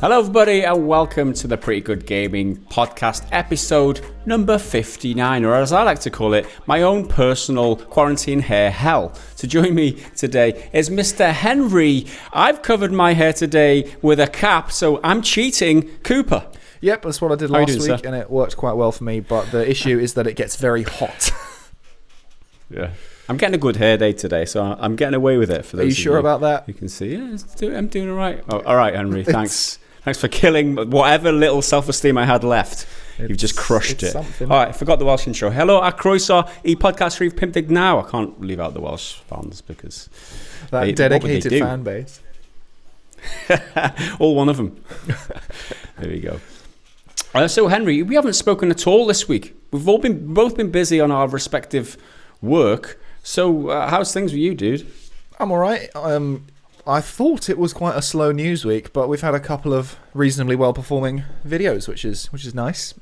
Hello everybody and welcome to the Pretty Good Gaming podcast episode number 59, or as I like to call it, my own personal quarantine hair hell. To join me today is Mr. Henry. I've covered my hair today with a cap, so I'm cheating Cooper. Yep, that's what I did last week, and it worked quite well for me, but the issue is that it gets very hot. Yeah. I'm getting a good hair day today, so I'm getting away with it. For those Are you sure about that? You can see, yeah, I'm doing all right. Oh, all right, Henry, thanks. Thanks for killing whatever little self-esteem I had left. You've just crushed it. Something. All right, I forgot the Welsh intro. Hello, a croeso I podcast Rhif Pimdig now. I can't leave out the Welsh fans because that dedicated fan base. All one of them. There we go. So, Henry, we haven't spoken at all this week. We've both been busy on our respective work. So, how's things with you, dude? I'm all right. I thought it was quite a slow news week, but we've had a couple of reasonably well-performing videos, which is nice.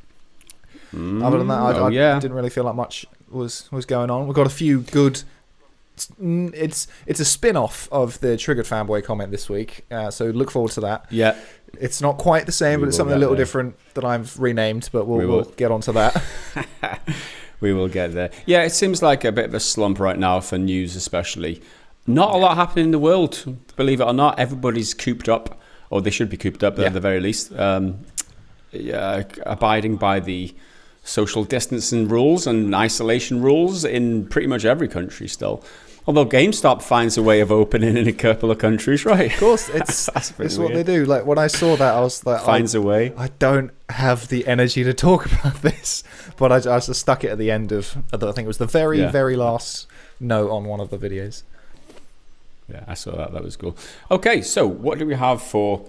Other than that, I didn't really feel like much was going on. We've got a few good. It's a spin-off of the Triggered Fanboy comment this week, so look forward to that. Yeah, it's not quite the same, but it's something a little different that I've renamed. But we'll get onto that. We will get there. Yeah, it seems like a bit of a slump right now for news, especially. Not a lot happening in the world, believe it or not. Everybody's cooped up, or they should be cooped up at the very least. Abiding by the social distancing rules and isolation rules in pretty much every country still. Although GameStop finds a way of opening in a couple of countries, right? Of course, it's what they do. Like when I saw that, I was like, finds a way. I don't have the energy to talk about this, but I just stuck it at the end of. I think it was the very last note on one of the videos. Yeah, I saw that. That was cool. Okay, so what do we have for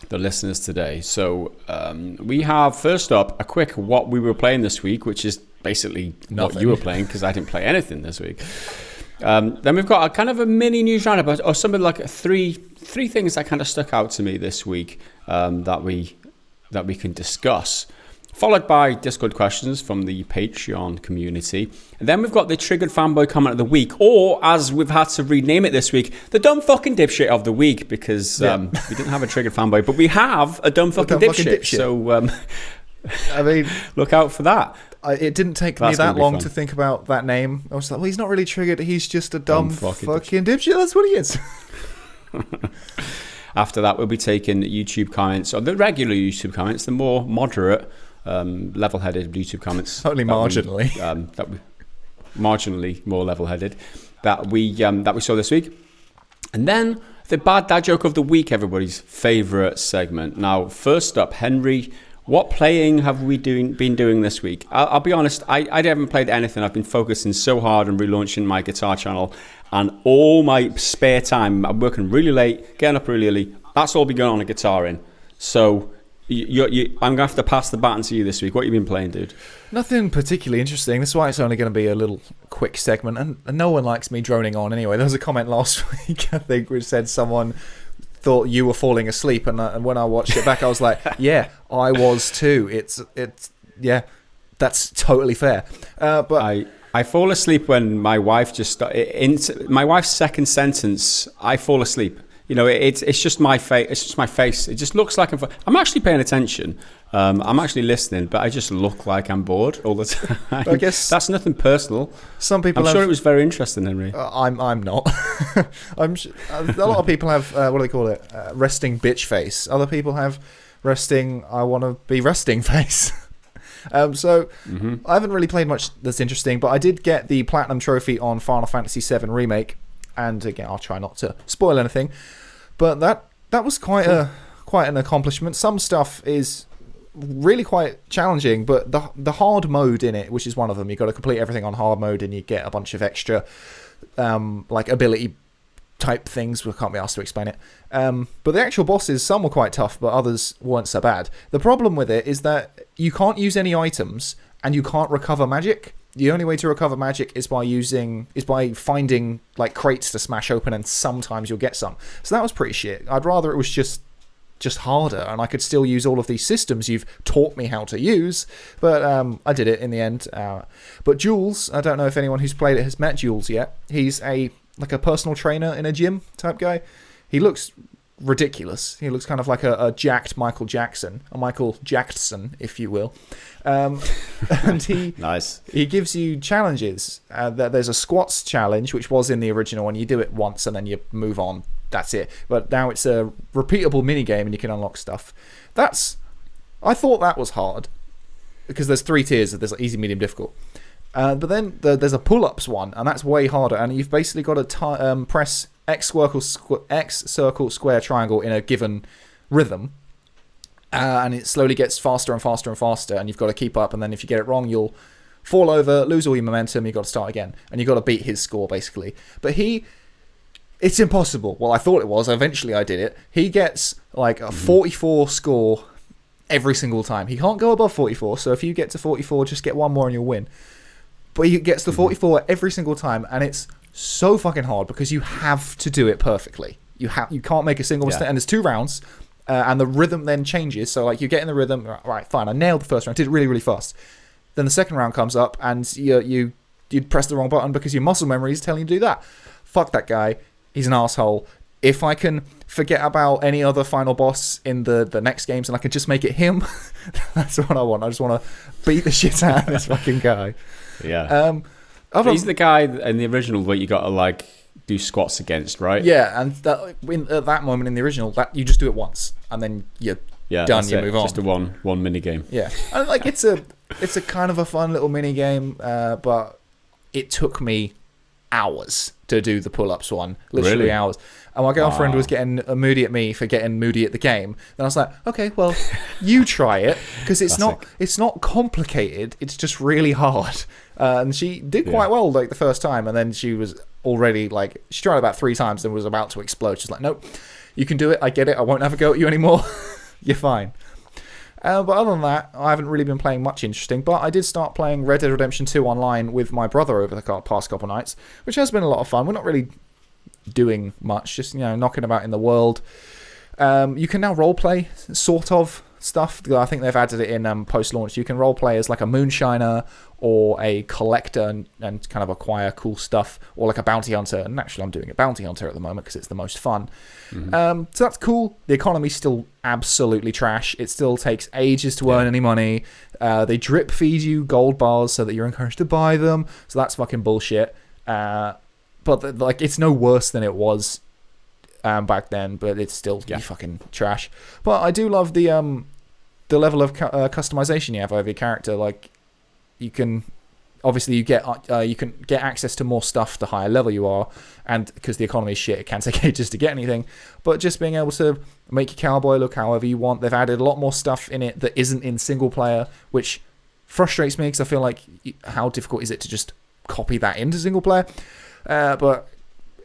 the listeners today? So we have, first up, a quick what we were playing this week, which is basically nothing. What you were playing, because I didn't play anything this week. Then we've got a kind of a mini news roundup, or something like three things that kind of stuck out to me this week that we can discuss. Followed by Discord questions from the Patreon community. And then we've got the Triggered Fanboy comment of the week, or as we've had to rename it this week, the dumb fucking dipshit of the week, because we didn't have a Triggered Fanboy, but we have a dumb fucking dipshit. So, I mean, look out for that. It didn't take me that long to think about that name. I was like, well, he's not really triggered. He's just a dumb fucking dipshit. That's what he is. After that, we'll be taking YouTube comments, or the regular YouTube comments, the more moderate, level-headed YouTube comments. Only marginally. Marginally more level-headed that we saw this week. And then the bad dad joke of the week, everybody's favourite segment. Now, first up, Henry, what playing have we been doing this week? I'll be honest, I haven't played anything. I've been focusing so hard on relaunching my guitar channel, and all my spare time, I'm working really late, getting up really early. That's all been going on a guitaring. So I'm going to have to pass the baton to you this week. What have you been playing, dude? Nothing particularly interesting. That's why it's only going to be a little quick segment. And no one likes me droning on anyway. There was a comment last week, I think, which said someone thought you were falling asleep. And when I watched it back, I was like, yeah, I was too. It's that's totally fair. But I fall asleep when my wife my wife's second sentence, I fall asleep. You know, it's just my face. It's just my face. It just looks like I'm actually paying attention. I'm actually listening, but I just look like I'm bored all the time. I guess that's nothing personal. Some people. I'm sure it was very interesting, Henry. I'm not. A lot of people have what do they call it? Resting bitch face. Other people have resting. I want to be resting face. I haven't really played much that's interesting, but I did get the platinum trophy on Final Fantasy VII Remake. And again, I'll try not to spoil anything, but that was quite an accomplishment. Some stuff is really quite challenging, but the hard mode in it, which is one of them, you've got to complete everything on hard mode, and you get a bunch of extra like ability type things. We can't be asked to explain it. But the actual bosses, some were quite tough, but others weren't so bad. The problem with it is that you can't use any items, and you can't recover magic. The only way to recover magic is by finding like crates to smash open, and sometimes you'll get some. So that was pretty shit. I'd rather it was just harder, and I could still use all of these systems you've taught me how to use. But I did it in the end. But Jules, I don't know if anyone who's played it has met Jules yet. He's a personal trainer in a gym type guy. He looks ridiculous. He looks kind of like a jacked Michael Jackson, a Michael Jackson, if you will. And he gives you challenges. There's a squats challenge, which was in the original one. You do it once and then you move on. That's it. But now it's a repeatable minigame and you can unlock stuff. I thought that was hard because there's 3 tiers. There's like easy, medium, difficult. But then there's a pull-ups one, and that's way harder. And you've basically got to press X circle, square, triangle in a given rhythm. And it slowly gets faster and faster and faster, and you've got to keep up. And then if you get it wrong, you'll fall over, lose all your momentum, you've got to start again. And you've got to beat his score, basically. But it's impossible. Well, I thought it was. Eventually I did it. He gets like a 44 score every single time. He can't go above 44, so if you get to 44, just get one more and you'll win. But he gets to 44 every single time, and it's so fucking hard because you have to do it perfectly. You can't make a single mistake. And there's 2 rounds, and the rhythm then changes. So like you get in the rhythm, right, fine, I nailed the first round, did it really, really fast. Then the second round comes up, and you press the wrong button because your muscle memory is telling you to do that. Fuck that guy. He's an asshole. If I can forget about any other final boss in the next games and I can just make it him, that's what I want. I just want to beat the shit out of this fucking guy. Yeah. He's the guy in the original where you got to like do squats against, right? Yeah, and at that moment in the original, that you just do it once and then you're done. You move on. Just a one mini game. Yeah, and like it's a kind of a fun little mini game, but it took me hours to do the pull-ups one, literally Really? hours. And my girlfriend was getting moody at me for getting moody at the game. Then I was like, okay, well, you try it because it's not complicated. It's just really hard. And she did quite well like the first time, and then she was already like she tried about 3 times and was about to explode. She's like, nope, you can do it. I get it. I won't have a go at you anymore. You're fine. But other than that, I haven't really been playing much interesting. But I did start playing Red Dead Redemption 2 online with my brother over the past couple of nights, which has been a lot of fun. We're not really doing much, just knocking about in the world. You can now roleplay sort of stuff. I think they've added it in post-launch. You can roleplay as like a moonshiner or a collector and kind of acquire cool stuff, or like a bounty hunter. And actually, I'm doing a bounty hunter at the moment because it's the most fun. So that's cool. The economy's still absolutely trash. It still takes ages to earn any money. They drip feed you gold bars so that you're encouraged to buy them. So that's fucking bullshit. But like, it's no worse than it was back then. But it's still fucking trash. But I do love the level of customization you have over your character. Like, you can obviously you can get access to more stuff the higher level you are, and because the economy is shit, it can take ages to get anything. But just being able to make your cowboy look however you want. They've added a lot more stuff in it that isn't in single player, which frustrates me because I feel like how difficult is it to just copy that into single player? But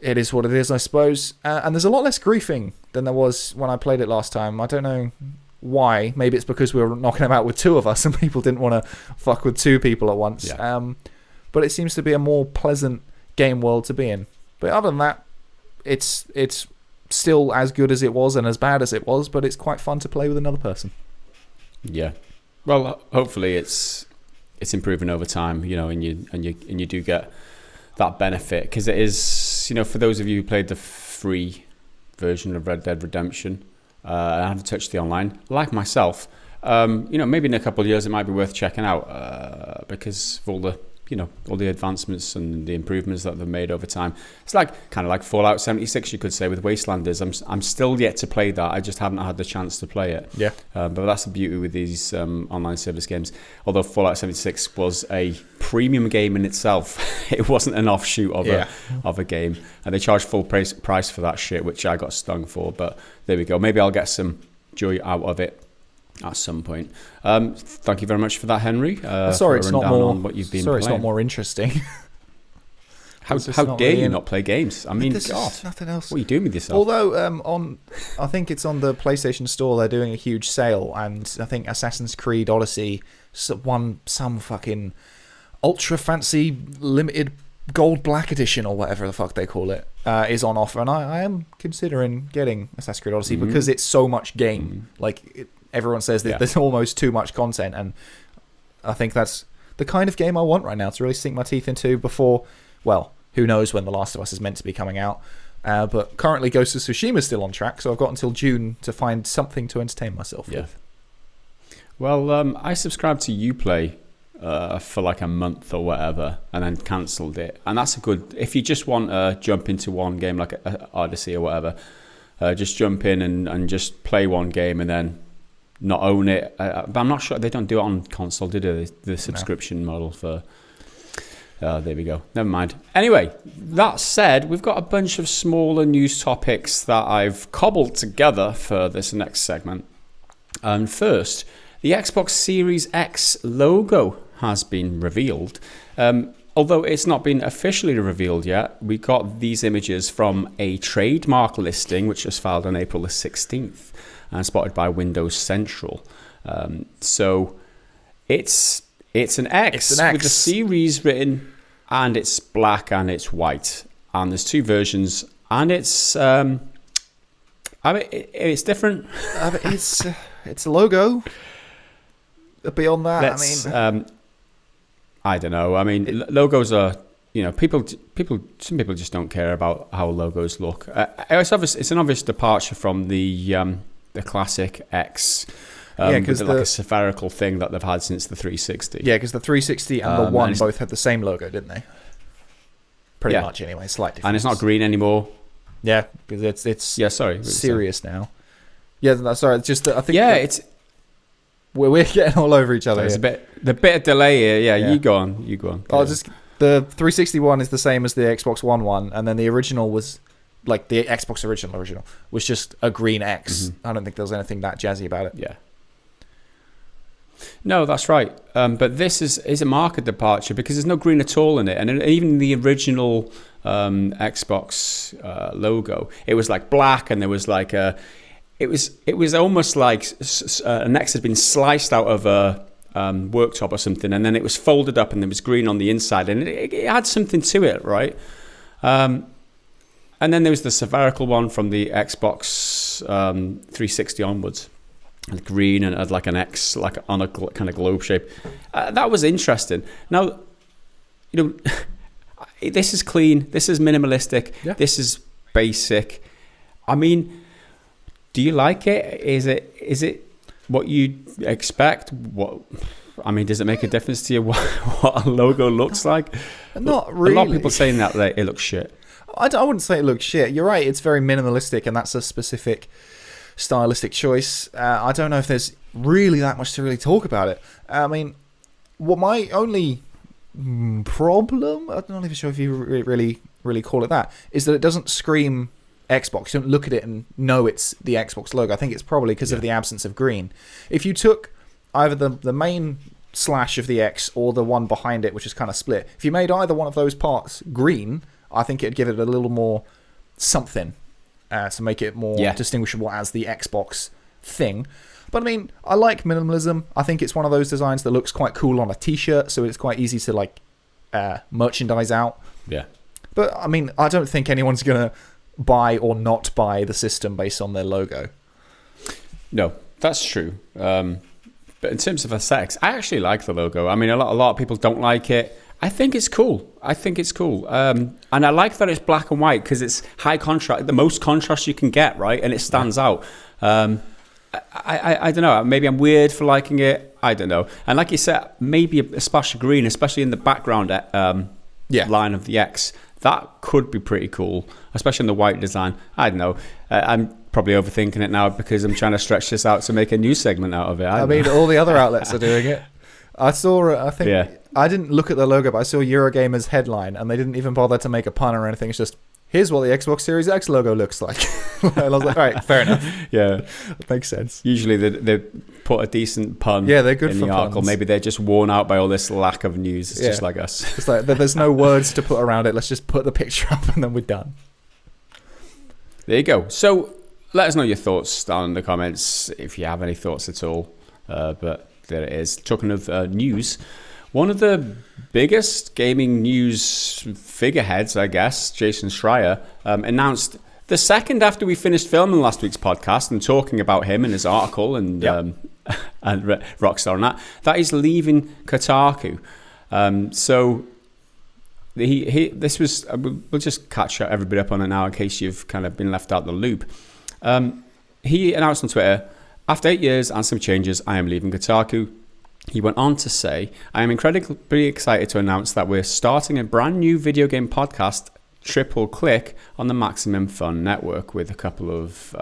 it is what it is, I suppose. And there's a lot less griefing than there was when I played it last time. I don't know why. Maybe it's because we were knocking about with 2 of us and people didn't want to fuck with 2 people at once. But it seems to be a more pleasant game world to be in. But other than that, it's still as good as it was and as bad as it was, but it's quite fun to play with another person. Yeah. Well, hopefully it's improving over time, and you do get that benefit, because it is, for those of you who played the free version of Red Dead Redemption, I haven't touched the online, like myself, maybe in a couple of years it might be worth checking out, because of all the advancements and the improvements that they've made over time. It's kind of like Fallout 76, you could say, with Wastelanders. I'm still yet to play that. I just haven't had the chance to play it. Yeah. But that's the beauty with these online service games. Although Fallout 76 was a premium game in itself, it wasn't an offshoot of a game, and they charged full price for that shit, which I got stung for. But there we go. Maybe I'll get some joy out of it at some point. Thank you very much for that, Henry. Sorry, it's not more. What you've been sorry, playing. It's not more interesting. How dare you not play games? I mean, God, nothing else. What are you doing with yourself? Although I think it's on the PlayStation Store. They're doing a huge sale, and I think Assassin's Creed Odyssey won some fucking ultra fancy limited gold black edition or whatever the fuck they call it is on offer, and I am considering getting Assassin's Creed Odyssey because it's so much game. Everyone says that there's almost too much content, and I think that's the kind of game I want right now to really sink my teeth into before, well, who knows when The Last of Us is meant to be coming out. But currently Ghost of Tsushima is still on track, so I've got until June to find something to entertain myself with. Well, I subscribed to Uplay for like a month or whatever, and then cancelled it. And that's a good, if you just want to jump into one game like Odyssey or whatever, just jump in and just play one game and then not own it. But I'm not sure, they don't do it on console, do they? The subscription model for... there we go. Never mind. Anyway, that said, we've got a bunch of smaller news topics that I've cobbled together for this next segment. And first, the Xbox Series X logo has been revealed. Although it's not been officially revealed yet, we got these images from a trademark listing, which was filed on April the 16th and spotted by Windows Central. So it's an X with the series written, and it's black and it's white, and there's two versions, and it's it's different. It's a logo. Beyond that, I don't know. I mean, logos are, some people just don't care about how logos look. It's an obvious departure from the classic X. Because like a spherical thing that they've had since the 360. Yeah, because the 360 and the One both had the same logo, didn't they? Pretty much, anyway. Slight difference. And it's not green anymore. Yeah, because it's serious now. Yeah, sorry. It's just that I think. Yeah, it's. We're getting all over each other. There's a bit of delay here. Yeah, you go on. The 360 one is the same as the Xbox One, and then the original was. Like the Xbox original was just a green X. Mm-hmm. I don't think there was anything that jazzy about it. Yeah. No, that's right. But this is a market departure because there's no green at all in it. And even the original Xbox logo, it was like black, and there was like it was almost like an X had been sliced out of a worktop or something, and then it was folded up, and there was green on the inside, and it had something to it, right? And then there was the spherical one from the Xbox 360 onwards, and green, and had like an X, like on a kind of globe shape. That was interesting. Now, this is clean. This is minimalistic. Yeah. This is basic. I mean, do you like it? Is it what you expect? Does it make a difference to you what a logo looks like? Not really. A lot of people saying that it looks shit. I wouldn't say it looks shit. You're right. It's very minimalistic, and that's a specific stylistic choice. I don't know if there's really that much to really talk about it. I mean, what my only problem, I'm not even sure if you really call it that, is that it doesn't scream Xbox. You don't look at it and know it's the Xbox logo. I think it's probably because of the absence of green. If you took either the main slash of the X or the one behind it, which is kind of split, if you made either one of those parts green, I think it'd give it a little more something to make it more distinguishable as the Xbox thing. But I mean, I like minimalism. I think it's one of those designs that looks quite cool on a t-shirt, so it's quite easy to like merchandise out. Yeah. But I mean, I don't think anyone's going to buy or not buy the system based on their logo. No, that's true. But in terms of aesthetics, I actually like the logo. I mean, a lot of people don't like it. I think it's cool. And I like that it's black and white because it's high contrast, the most contrast you can get, right? And it stands out. I don't know. Maybe I'm weird for liking it. I don't know. And like you said, maybe a splash of green, especially in the background line of the X. That could be pretty cool, especially in the white design. I don't know. I'm probably overthinking it now because I'm trying to stretch this out to make a new segment out of it. I mean, all the other outlets are doing it. I didn't look at the logo, but I saw Eurogamer's headline, and they didn't even bother to make a pun or anything. It's just, here's what the Xbox Series X logo looks like. And I was like, all right, fair enough. Yeah. That makes sense. Usually they put a decent pun they're good in for the article. puns. Maybe they're just worn out by all this lack of news. It's just like us. It's like, there's no words to put around it. Let's just put the picture up, and then we're done. There you go. So let us know your thoughts down in the comments if you have any thoughts at all. But there it is. Talking of news, one of the biggest gaming news figureheads, I guess, Jason Schreier, announced the second after we finished filming last week's podcast and talking about him and his article and and Rockstar and that he's leaving Kotaku. So this was, we'll just catch everybody up on it now in case you've kind of been left out the loop. He announced on Twitter, after 8 years and some changes, I am leaving Kotaku. He went on to say, I am incredibly excited to announce that we're starting a brand new video game podcast, Triple Click, on the Maximum Fun Network with a couple of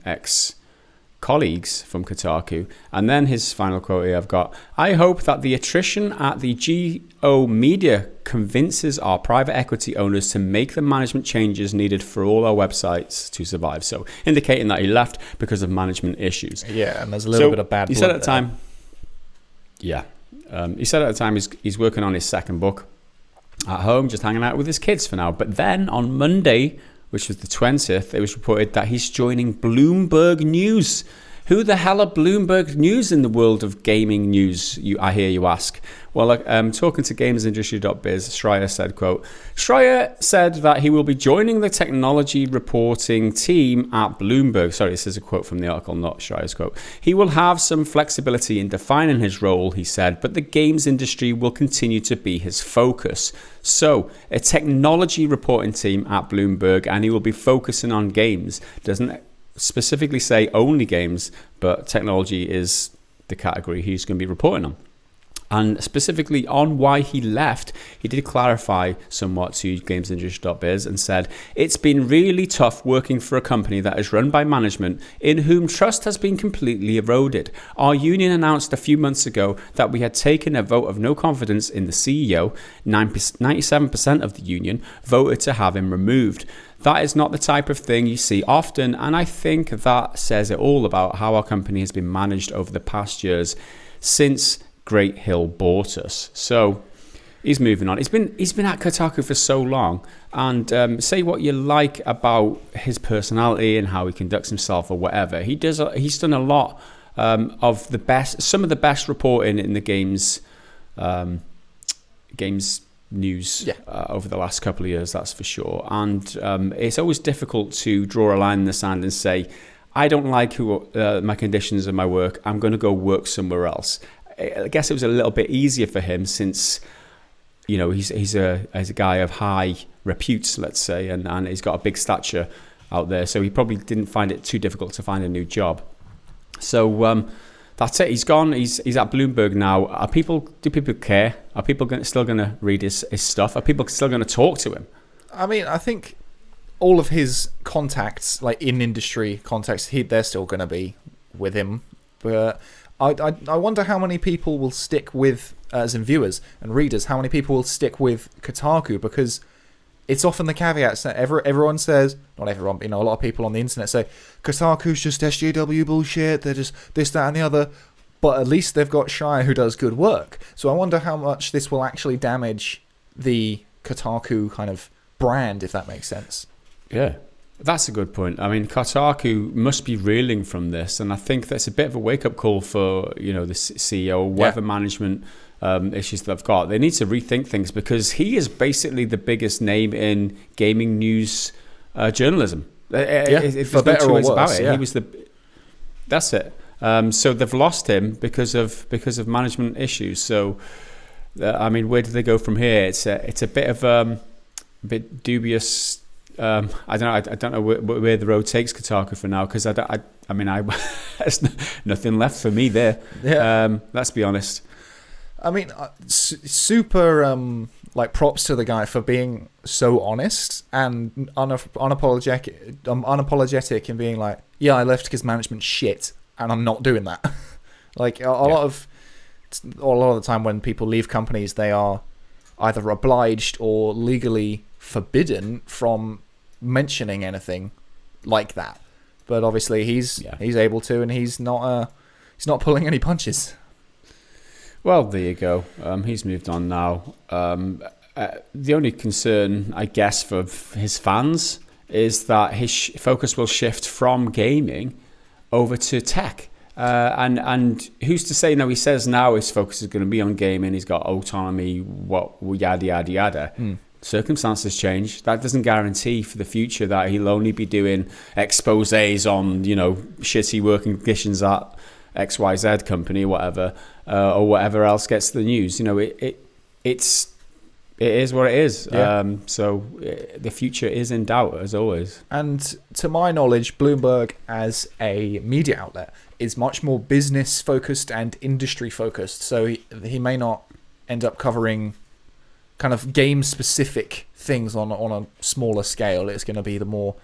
ex-colleagues from Kotaku. And then his final quote here I've got, I hope that the attrition at the GO Media convinces our private equity owners to make the management changes needed for all our websites to survive. So indicating that he left because of management issues. Yeah, and there's a little bit of bad blood. He said at the time, he said at the time he's working on his second book at home, just hanging out with his kids for now. But then on Monday, which was the 20th, it was reported that he's joining Bloomberg News. Who the hell are Bloomberg News in the world of gaming news, I hear you ask? Well, talking to gamersindustry.biz, Schreier said, quote, Schreier said that he will be joining the technology reporting team at Bloomberg. Sorry, this is a quote from the article, not Schreier's quote. He will have some flexibility in defining his role, he said, but the games industry will continue to be his focus. So, a technology reporting team at Bloomberg, and he will be focusing on games. Doesn't specifically say only games, but technology is the category he's going to be reporting on. And specifically on why he left, he did clarify somewhat to gamesindustrial.biz and said, it's been really tough working for a company that is run by management in whom trust has been completely eroded. Our union announced a few months ago that we had taken a vote of no confidence in the CEO. 97% of the union voted to have him removed. That is not the type of thing you see often, and I think that says it all about how our company has been managed over the past years since Great Hill bought us. So he's moving on. He's been at Kotaku for so long, and say what you like about his personality and how he conducts himself or whatever. He's done a lot of the best, some of the best reporting in the games news over the last couple of years, that's for sure. And it's always difficult to draw a line in the sand and say, I don't like my conditions of my work, I'm going to go work somewhere else. I guess it was a little bit easier for him since, you know, he's a guy of high repute, let's say, and he's got a big stature out there, so he probably didn't find it too difficult to find a new job. So that's it. He's gone. He's at Bloomberg now. Do people care? Are people still going to read his stuff? Are people still going to talk to him? I mean, I think all of his contacts, like in industry contacts, they're still going to be with him. But I wonder how many people will stick with, as in viewers and readers, how many people will stick with Kotaku, because it's often the caveats that everyone says, not everyone, but, you know, a lot of people on the internet say, Kotaku's just SJW bullshit, they're just this, that, and the other, but at least they've got Schreier who does good work. So I wonder how much this will actually damage the Kotaku kind of brand, if that makes sense. Yeah. That's a good point. I mean, Kotaku must be reeling from this, and I think that's a bit of a wake-up call for, you know, the CEO, whatever management issues they've got. They need to rethink things, because he is basically the biggest name in gaming news journalism. For better or worse. He was that's it. So they've lost him because of management issues. So, I mean, where do they go from here? It's a bit of a bit dubious. I don't know where the road takes Kotaku for now, because I mean, there's nothing left for me there. Yeah. Let's be honest. I mean, super like props to the guy for being so honest and unapologetic in being like, yeah, I left because management's shit and I'm not doing that. Like a lot of the time when people leave companies, they are either obliged or legally forbidden from mentioning anything like that, but obviously he's able to, and he's not pulling any punches. Well, there you go. He's moved on now. The only concern, I guess, for his fans is that his focus will shift from gaming over to tech. And who's to say? No, he says now his focus is going to be on gaming. He's got autonomy, yada yada yada. Circumstances change. That doesn't guarantee for the future that he'll only be doing exposés on, you know, shitty working conditions at XYZ company or whatever else gets the news. You know, it's it is what it is. Yeah. So the future is in doubt, as always. And to my knowledge, Bloomberg as a media outlet is much more business focused and industry focused. So he may not end up covering kind of game specific things on a smaller scale. It's going to be the more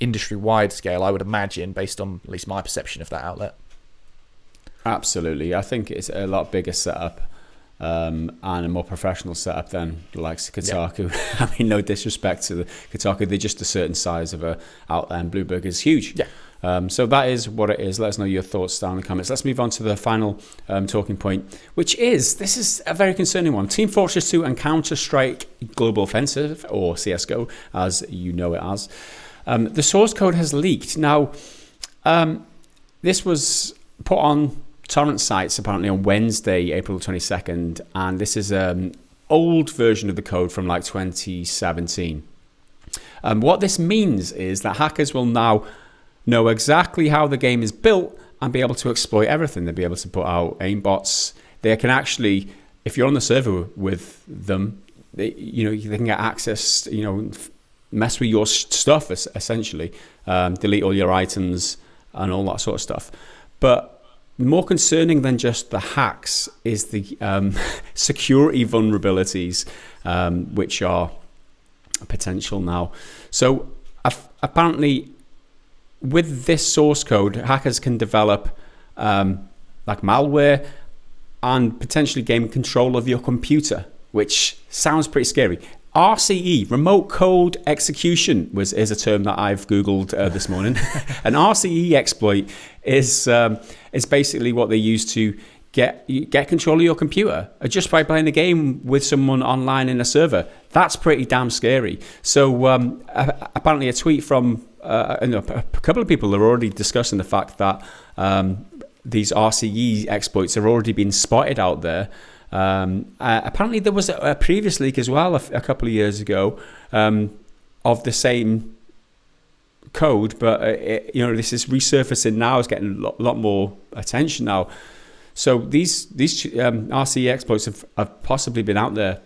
industry wide scale, I would imagine, based on at least my perception of that outlet. Absolutely. I think it's a lot bigger setup. And a more professional setup than the likes of Kotaku. Yeah. I mean, no disrespect to the Kotaku, they're just a certain size of a outlet, and Bloomberg is huge. Yeah. So that is what it is. Let us know your thoughts down in the comments. Let's move on to the final talking point, which is, this is a very concerning one. Team Fortress 2 and Counter-Strike Global Offensive, or CSGO, as you know it as. The source code has leaked. Now, this was put on torrent sites apparently on Wednesday, April 22nd, and this is an old version of the code from like 2017. What this means is that hackers will now know exactly how the game is built and be able to exploit everything. They'll be able to put out aimbots. They can actually, if you're on the server with them, they can get access, mess with your stuff essentially, delete all your items and all that sort of stuff. But more concerning than just the hacks is the security vulnerabilities, which are potential now. So apparently, with this source code, hackers can develop like malware and potentially gain control of your computer, which sounds pretty scary. RCE, remote code execution, is a term that I've Googled this morning. An RCE exploit is basically what they use to get control of your computer just by playing a game with someone online in a server. That's pretty damn scary. So apparently a tweet from a couple of people are already discussing the fact that these RCE exploits are already being spotted out there. Apparently there was a previous leak as well a couple of years ago of the same code, but this is resurfacing now. It's getting a lot more attention now. So these RCE exploits have possibly been out there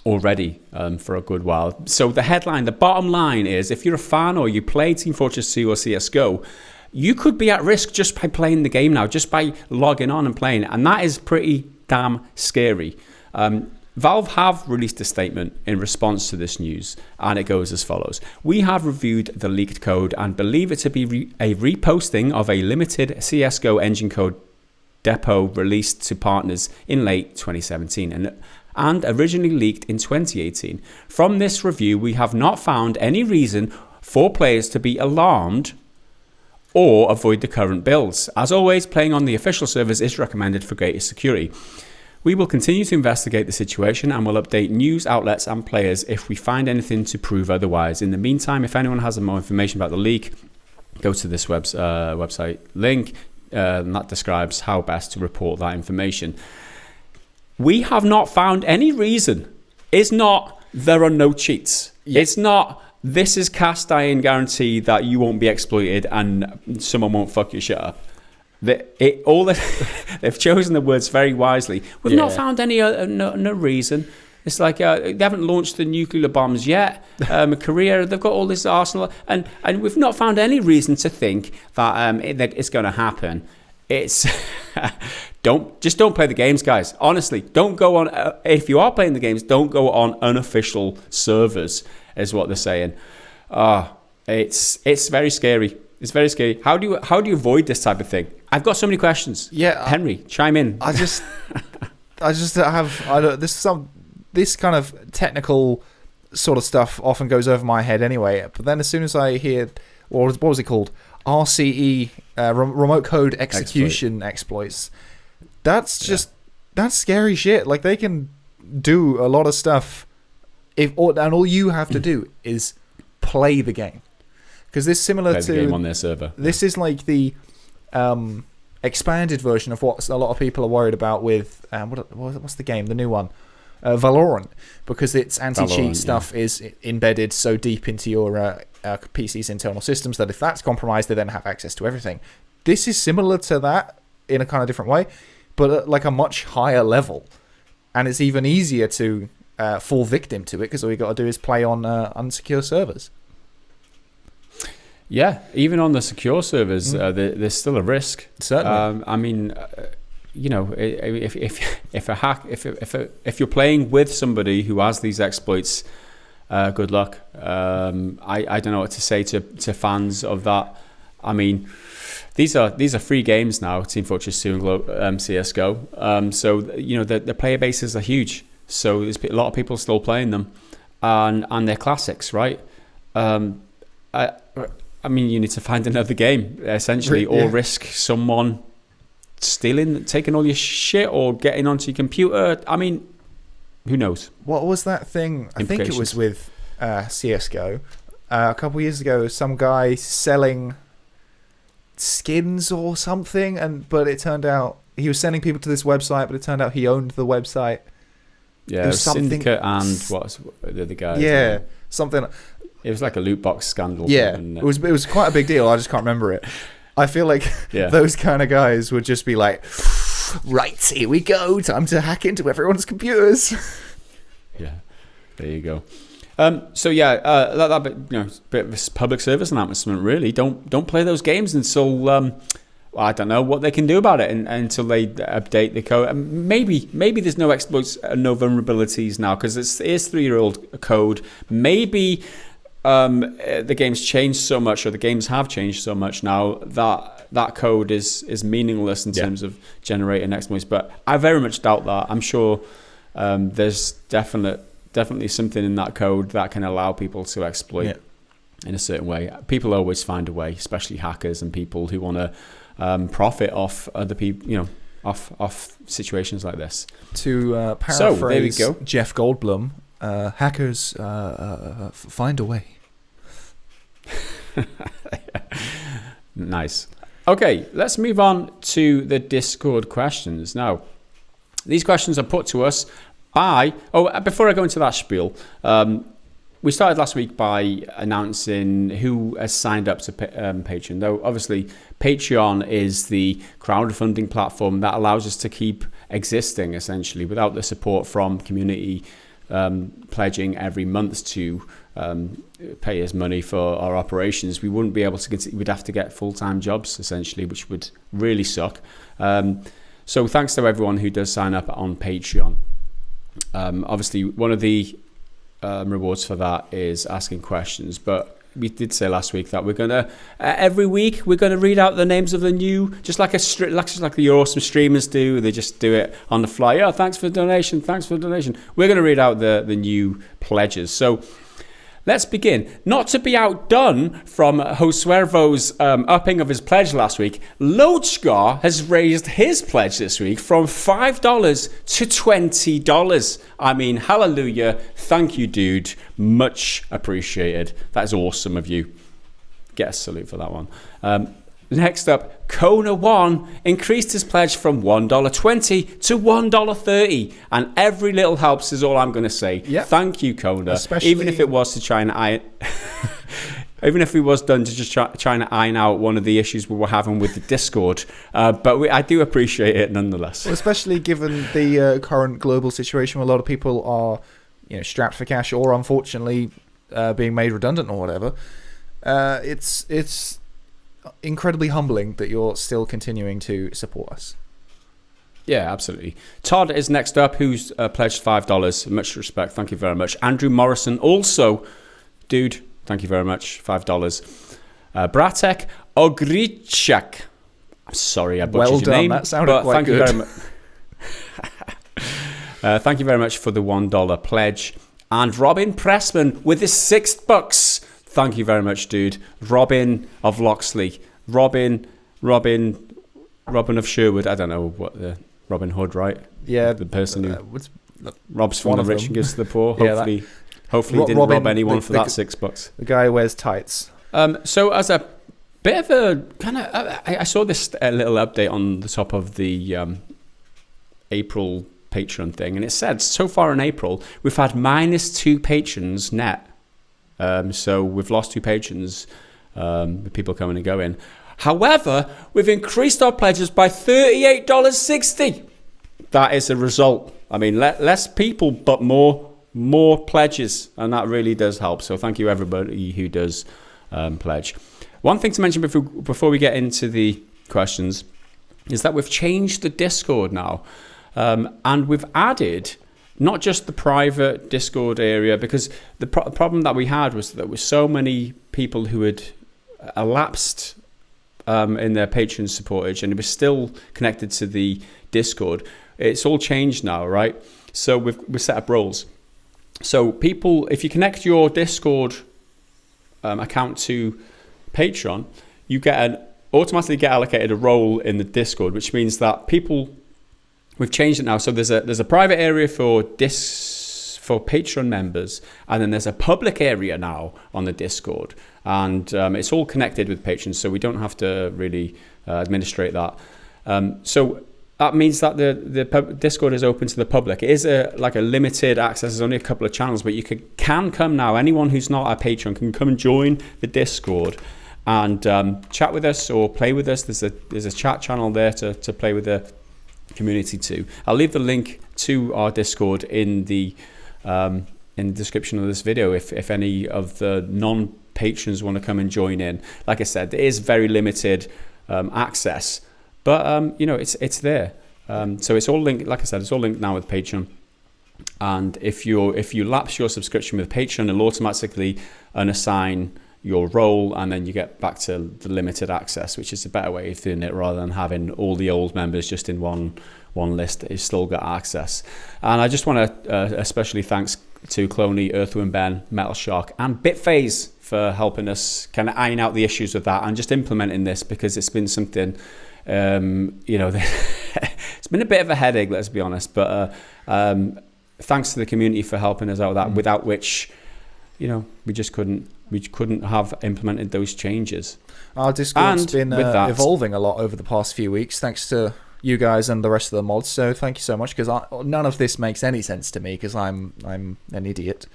already for a good while. So the bottom line is, if you're a fan or you play Team Fortress 2 or CSGO, you could be at risk just by playing the game now, just by logging on and playing, and that is pretty damn scary. Valve have released a statement in response to this news, and it goes as follows. We have reviewed the leaked code and believe it to be a reposting of a limited CSGO engine code depot released to partners in late 2017 and originally leaked in 2018. From this review, we have not found any reason for players to be alarmed or avoid the current builds. As always, playing on the official servers is recommended for greater security. We will continue to investigate the situation and will update news outlets and players if we find anything to prove otherwise. In the meantime, if anyone has more information about the leak, go to this website link, and that describes how best to report that information. We have not found any reason. It's not there are no cheats. Yeah. It's not this is cast iron guarantee that you won't be exploited and someone won't fuck your shit up. They've chosen the words very wisely. We've not found any no reason. It's like they haven't launched the nuclear bombs yet. Korea, they've got all this arsenal, and we've not found any reason to think that it's going to happen. It's don't play the games, guys. Honestly, don't go on. If you are playing the games, don't go on unofficial servers. Is what they're saying. It's very scary. It's very scary. How do you avoid this type of thing? I've got so many questions. Yeah, Henry, chime in. This kind of technical sort of stuff often goes over my head anyway. But then as soon as I hear, what was it called? RCE, remote code execution exploits. That's scary shit. Like, they can do a lot of stuff. And all you have to do is play the game, because this is similar play to the game on their server. This is like the expanded version of what a lot of people are worried about with what's the game, the new one, Valorant, because its anti-cheat stuff is embedded so deep into your PC's internal systems that if that's compromised, they then have access to everything. This is similar to that in a kind of different way, but at like a much higher level, and it's even easier to fall victim to it, because all you got to do is play on unsecure servers. Yeah, even on the secure servers, there's still a risk. Certainly. I mean, if you're playing with somebody who has these exploits, good luck. I don't know what to say to fans of that. I mean, these are free games now, Team Fortress 2 and CSGO. So the player bases are huge. So there's a lot of people still playing them, and they're classics, right? I mean, you need to find another game, essentially, or risk someone taking all your shit, or getting onto your computer. I mean, who knows? What was that thing? I think it was with CSGO. A couple of years ago, some guy selling skins or something, but it turned out he was sending people to this website, but it turned out he owned the website. Yeah, it was Syndicate and what's the other guy? Yeah, something. It was like a loot box scandal. Yeah, it was quite a big deal. I just can't remember it. I feel like those kind of guys would just be like, right, here we go, time to hack into everyone's computers. Yeah, there you go. So that bit of a public service announcement. Really, don't play those games until I don't know what they can do about it, until they update the code. Maybe there's no exploits, no vulnerabilities now, because it is 3-year-old code. Maybe the game's changed so much, or the games have changed so much now that code is meaningless in terms of generating exploits. But I very much doubt that. I'm sure there's definitely something in that code that can allow people to exploit in a certain way. People always find a way, especially hackers and people who want to profit off other people, off situations like this. To paraphrase Jeff Goldblum, hackers find a way. Nice. Okay, let's move on to the Discord questions. Now, these questions are put to us by... before I go into that spiel, we started last week by announcing who has signed up to Patreon. Though, obviously, Patreon is the crowdfunding platform that allows us to keep existing, essentially, without the support from community pledging every month to pay us money for our operations. We wouldn't be able to we'd have to get full-time jobs, essentially, which would really suck. So thanks to everyone who does sign up on Patreon. Obviously, one of the rewards for that is asking questions, but we did say last week that we're gonna every week we're gonna read out the names of the new, just like the awesome streamers do. They just do it on the fly. Oh, thanks for the donation. We're gonna read out the new pledges. So let's begin. Not to be outdone from Josuervo's upping of his pledge last week, Lodescar has raised his pledge this week from $5 to $20. I mean, hallelujah. Thank you, dude. Much appreciated. That is awesome of you. Get a salute for that one. Next up, Kona1 increased his pledge from $1.20 to $1.30, and every little helps is all I'm going to say. Yep. Thank you, Kona. Especially... even if it was to try and iron, even if it was done to just trying to iron out one of the issues we were having with the Discord, but I do appreciate it nonetheless. Well, especially given the current global situation, where a lot of people are, strapped for cash, or unfortunately being made redundant or whatever. It's incredibly humbling that you're still continuing to support us. Yeah, absolutely. Todd is next up, who's pledged $5. Much respect. Thank you very much. Andrew Morrison also, dude, thank you very much. $5. Bratek Ogrichak. I'm sorry, I butchered your name. That sounded quite good. Thank you very much. Thank you very much for the $1 pledge. And Robin Pressman with his $6. Thank you very much, dude. Robin of Loxley. Robin of Sherwood. I don't know what the Robin Hood, right? Yeah. The person who robs from the rich and gives to the poor. Hopefully he didn't Robin, rob anyone for that $6. The guy who wears tights. So as a bit of a kind of... I saw this little update on the top of the April Patreon thing, and it said, so far in April, we've had -2 patrons net. So we've lost 2 patrons, with people coming and going. However, we've increased our pledges by $38.60. That is a result. I mean, less people, but more more pledges, and that really does help. So thank you everybody who does pledge. One thing to mention before we get into the questions is that we've changed the Discord now, and we've added not just the private Discord area, because the problem that we had was that there were so many people who had elapsed in their Patreon supportage, and it was still connected to the Discord. It's all changed now, right? So we've set up roles. So people, if you connect your Discord account to Patreon, you automatically get allocated a role in the Discord, which means that people, we've changed it now. So there's a private area for Patreon members, and then there's a public area now on the Discord, and it's all connected with patrons, so we don't have to really administrate that. So that means that the Discord is open to the public. It is like a limited access. There's only a couple of channels, but you can come now. Anyone who's not a patron can come and join the Discord and chat with us or play with us. There's a chat channel there to play with the community too. I'll leave the link to our Discord in the description of this video if any of the non-patrons want to come and join in. Like I said, there is very limited access, but it's there. So it's all linked. Like I said, it's all linked now with Patreon. And if you lapse your subscription with Patreon, it'll automatically unassign your role, and then you get back to the limited access, which is a better way of doing it rather than having all the old members just in one list that you've still got access. And I just want to especially thanks to Cloney, Earthworm Ben, Metal Shark, and Bitphase for helping us kind of iron out the issues with that and just implementing this, because it's been something, it's been a bit of a headache, let's be honest. But thanks to the community for helping us out with that, without which, we just couldn't have implemented those changes. Our Discord's been evolving a lot over the past few weeks, thanks to you guys and the rest of the mods. So thank you so much, because none of this makes any sense to me, because I'm an idiot.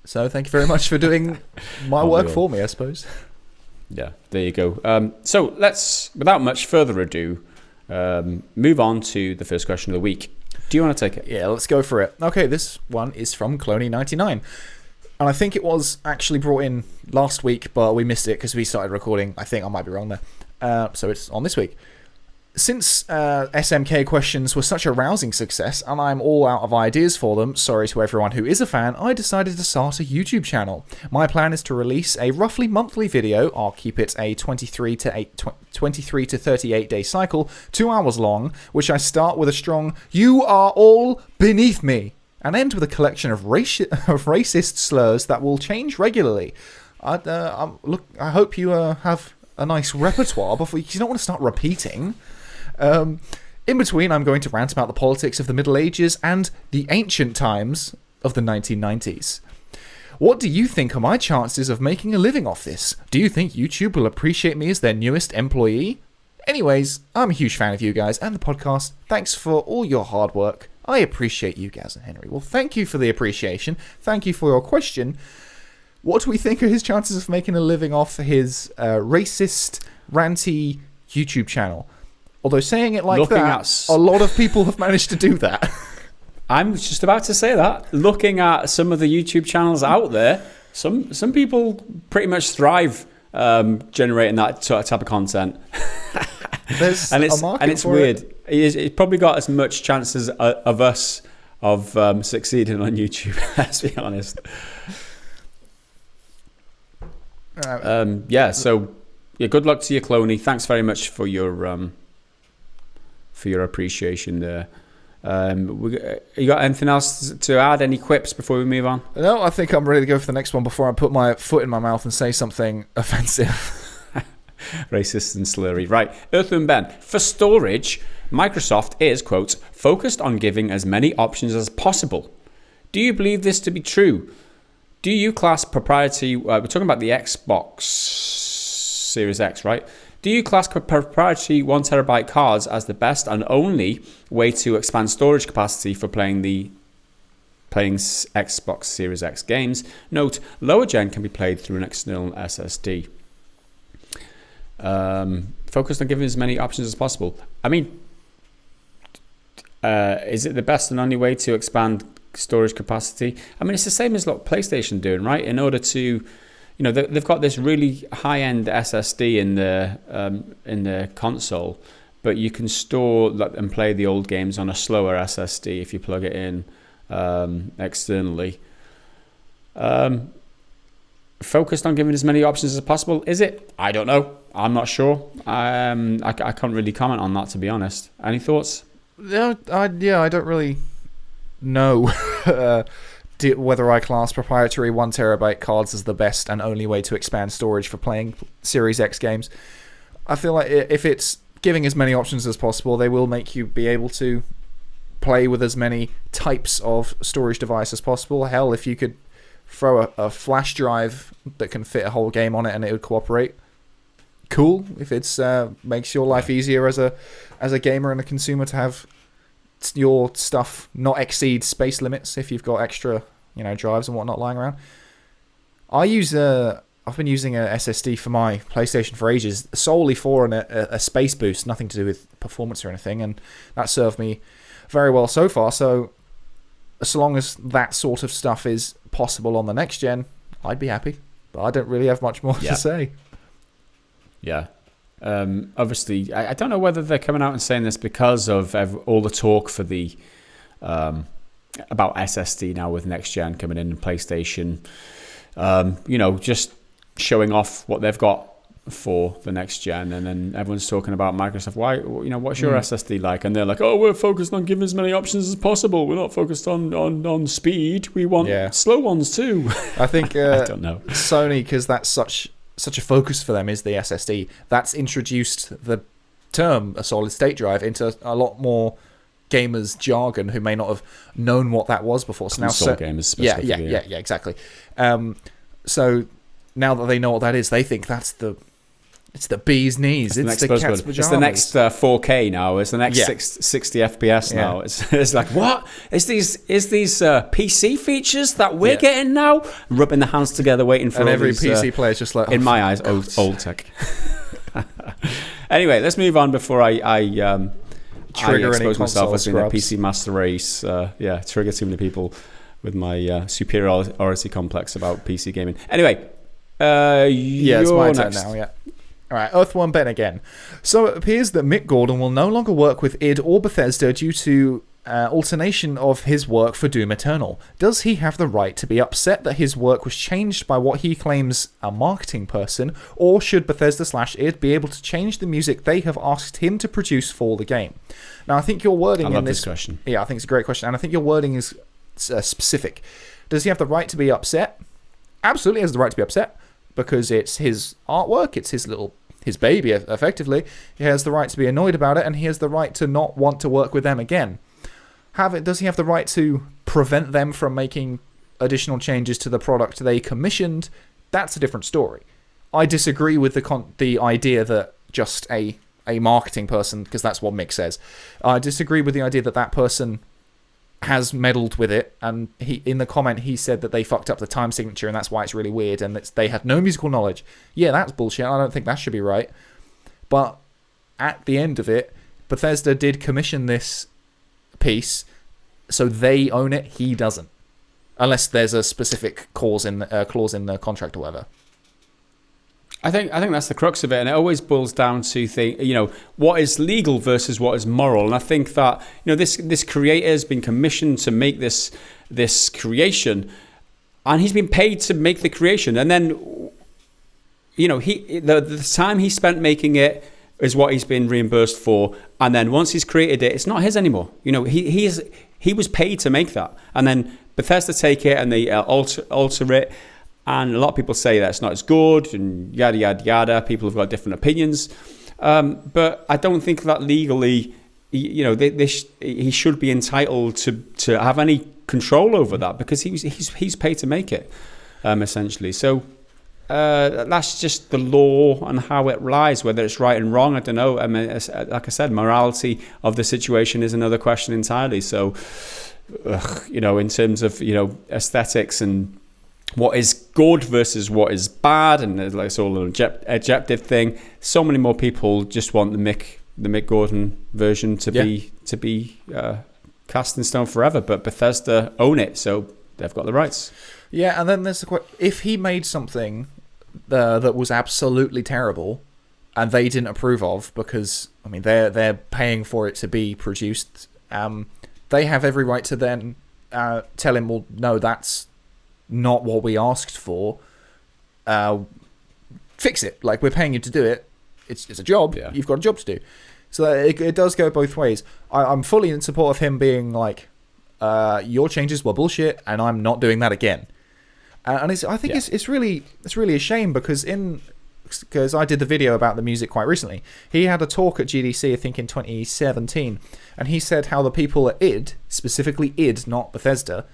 So thank you very much for doing my work for me, I suppose. Yeah, there you go. So let's, without much further ado, move on to the first question of the week. Do you want to take it? Yeah, let's go for it. Okay, this one is from Cloney99. And I think it was actually brought in last week, but we missed it because we started recording. I think I might be wrong there. So it's on this week. Since SMK questions were such a rousing success, and I'm all out of ideas for them, sorry to everyone who is a fan, I decided to start a YouTube channel. My plan is to release a roughly monthly video. I'll keep it a 23 to 38 day cycle, 2 hours long, which I start with a strong "You are all beneath me," and end with a collection of racist slurs that will change regularly. I hope you have a nice repertoire before you don't want to start repeating. In between, I'm going to rant about the politics of the Middle Ages and the ancient times of the 1990s. What do you think are my chances of making a living off this? Do you think YouTube will appreciate me as their newest employee? Anyways, I'm a huge fan of you guys and the podcast. Thanks for all your hard work. I appreciate you, Gaz and Henry. Well, thank you for the appreciation. Thank you for your question. What do we think are his chances of making a living off his racist, ranty YouTube channel? Although saying it like that, a lot of people have managed to do that. I'm just about to say that. Looking at some of the YouTube channels out there, some people pretty much thrive generating that type of content. There's and a market it's for weird. It. It's probably got as much chances of us succeeding on YouTube. Let's be honest. So good luck to you, Cloney. Thanks very much for your appreciation there. You got anything else to add? Any quips before we move on? No, I think I'm ready to go for the next one before I put my foot in my mouth and say something offensive. Racist and slurry. Right, Earthworm Ben. For storage, Microsoft is, quote, focused on giving as many options as possible. Do you believe this to be true? Do you class proprietary... we're talking about the Xbox Series X, right? Do you class proprietary 1 terabyte cards as the best and only way to expand storage capacity for playing Xbox Series X games? Note, lower gen can be played through an external SSD. Focused on giving as many options as possible. I mean, is it the best and only way to expand storage capacity. I mean, it's the same as what PlayStation doing, right? In order to, they've got this really high-end SSD in the console, but you can store and play the old games on a slower SSD if you plug it in externally. Focused on giving as many options as possible. Is it? I don't know. I'm not sure. I can't really comment on that, to be honest. Any thoughts? No, I don't really know whether I class proprietary 1 terabyte cards as the best and only way to expand storage for playing Series X games. I feel like if it's giving as many options as possible, they will make you be able to play with as many types of storage device as possible. Hell, if you could throw a flash drive that can fit a whole game on it and it would cooperate, cool. If it's makes your life easier as a gamer and a consumer to have your stuff not exceed space limits if you've got extra drives and whatnot lying around. I've been using a SSD for my PlayStation for ages, solely for a space boost, nothing to do with performance or anything, and that served me very well so far. So as long as that sort of stuff is possible on the next gen, I'd be happy. But I don't really have much more to say. Yeah. Obviously, I don't know whether they're coming out and saying this because of all the talk for the about SSD now with next gen coming in and PlayStation. Just showing off what they've got for the next gen, and then everyone's talking about Microsoft. Why? What's your SSD like? And they're like, oh, we're focused on giving as many options as possible. We're not focused on speed. We want slow ones too. I think I don't know. Sony, because that's such a focus for them is the SSD. That's introduced the term a solid state drive into a lot more gamers' jargon who may not have known what that was before. So now, gamers specifically. Yeah, exactly. So now that they know what that is, they think it's the bee's knees. It's the cat's pajamas. It's the next 4K now. It's the next 60 FPS now. It's like, what? Is these PC features that we're getting now? Rubbing the hands together, waiting for. And every PC player is just like, in my eyes, old tech. Anyway, let's move on before I expose myself as being a PC master race. Trigger too many people with my superiority complex about PC gaming. Anyway, it's my turn now. Yeah. All right, Earthworm Ben again. So it appears that Mick Gordon will no longer work with id or Bethesda due to alternation of his work for Doom Eternal. Does he have the right to be upset that his work was changed by what he claims a marketing person, or should Bethesda/id be able to change the music they have asked him to produce for the game? Now, I think your wording in this question. Yeah, I think it's a great question, and I think your wording is specific. Does he have the right to be upset? Absolutely has the right to be upset, because it's his artwork, it's his baby, effectively. He has the right to be annoyed about it, and he has the right to not want to work with them again. Does he have the right to prevent them from making additional changes to the product they commissioned? That's a different story. I disagree with the idea that just a marketing person, because that's what Mick says. I disagree with the idea that person has meddled with it, and in the comment he said that they fucked up the time signature and that's why it's really weird and they had no musical knowledge. Yeah, that's bullshit. I don't think that should be right. But at the end of it, Bethesda did commission this piece, so they own it. He doesn't, unless there's a specific clause in the contract or whatever. I think that's the crux of it, and it always boils down to what is legal versus what is moral. And I think that this creator has been commissioned to make this creation, and he's been paid to make the creation, and then the time he spent making it is what he's been reimbursed for, and then once he's created it, it's not his anymore. He was paid to make that, and then Bethesda take it and they alter it. And a lot of people say that it's not as good and yada, yada, yada. People have got different opinions. But I don't think that legally, he should be entitled to have any control over that, because he's paid to make it, essentially. So that's just the law and how it lies, whether it's right and wrong. I don't know. I mean, like I said, morality of the situation is another question entirely. So, in terms of, aesthetics and what is good versus what is bad, and it's all an objective thing. So many more people just want the Mick Gordon version to be cast in stone forever, but Bethesda own it, so they've got the rights. Yeah, and then there's the question: if he made something that was absolutely terrible, and they didn't approve of, because I mean they're paying for it to be produced, they have every right to then tell him, well, no, that's not what we asked for. Fix it. Like, we're paying you to do it. It's a job. Yeah. You've got a job to do. So it does go both ways. I'm fully in support of him being like, your changes were bullshit, and I'm not doing that again. And I think it's really a shame, because I did the video about the music quite recently. He had a talk at GDC, I think in 2017, and he said how the people at id, specifically id, not Bethesda,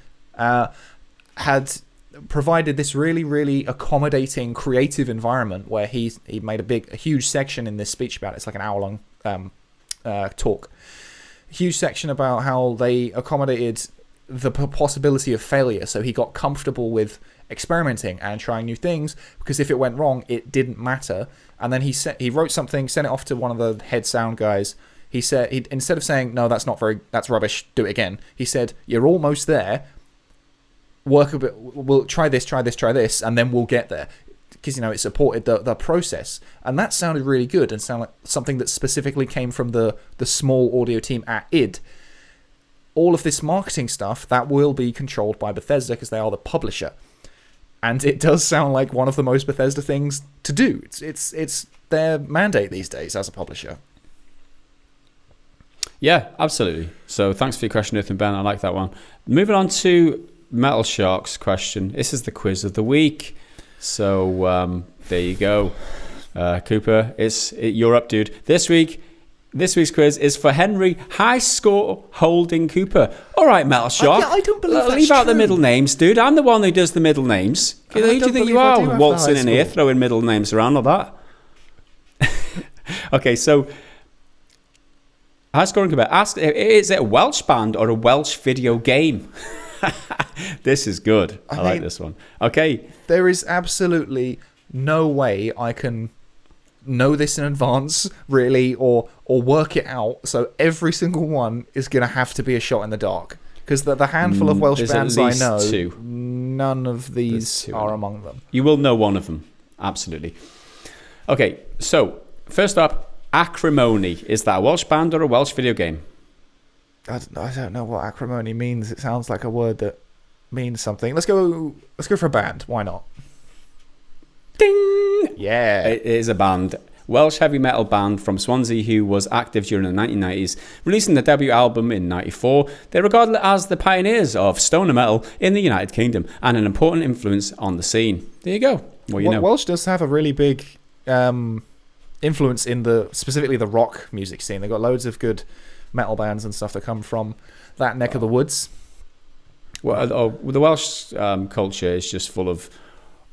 had provided this really, really accommodating, creative environment where he made a huge section in this speech about it. It's like an hour-long talk. Huge section about how they accommodated the possibility of failure. So he got comfortable with experimenting and trying new things, because if it went wrong, it didn't matter. And then he wrote something, sent it off to one of the head sound guys. He said, instead of saying, no, that's rubbish, do it again, he said, you're almost there. Work a bit. We'll try this, and then we'll get there. Because it supported the process, and that sounded really good, and sounded like something that specifically came from the small audio team at id. All of this marketing stuff that will be controlled by Bethesda, because they are the publisher, and it does sound like one of the most Bethesda things to do. It's their mandate these days as a publisher. Yeah, absolutely. So thanks for your question, Nathan Ben. I like that one. Moving on to Metal Shark's question. This is the quiz of the week. So there you go, Cooper. You're up, dude. This week's quiz is for Henry High Score Holding Cooper. All right, Metal Shark. I don't believe that's leave out true. the middle names, dude. I'm the one who does the middle names. Who do you think you are, waltzing in here, throwing middle names around like that? Okay, so High Score Cooper asked, is it a Welsh band or a Welsh video game? This is good. I like this one. Okay. There is absolutely no way I can know this in advance, really, or work it out. So every single one is going to have to be a shot in the dark. Because the handful of Welsh bands I know, none of these are among them. You will know one of them. Absolutely. Okay, so first up, Acrimony. Is that a Welsh band or a Welsh video game? I don't know what acrimony means. It sounds like a word that means something. Let's go for a band. Why not? Ding! Yeah. It is a band. Welsh heavy metal band from Swansea who was active during the 1990s, releasing their debut album in 94. They're regarded as the pioneers of stoner metal in the United Kingdom and an important influence on the scene. There you go. Well, you know. Welsh does have a really big influence in specifically the rock music scene. They've got loads of good metal bands and stuff that come from that neck of the woods. Well, the Welsh culture is just full of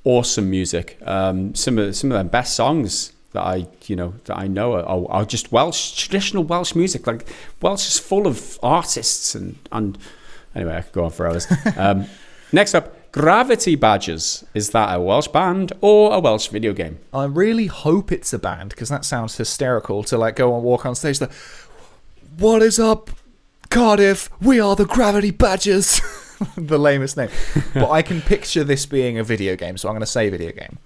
awesome music. Some of their best songs that I know are just traditional Welsh music. Like, Welsh is full of artists and anyway, I could go on for hours. Next up, Gravity Badgers. Is that a Welsh band or a Welsh video game? I really hope it's a band, because that sounds hysterical to go and walk on stage. What is up, Cardiff? We are the Gravity Badgers. The lamest name. But I can picture this being a video game, so I'm going to say video game.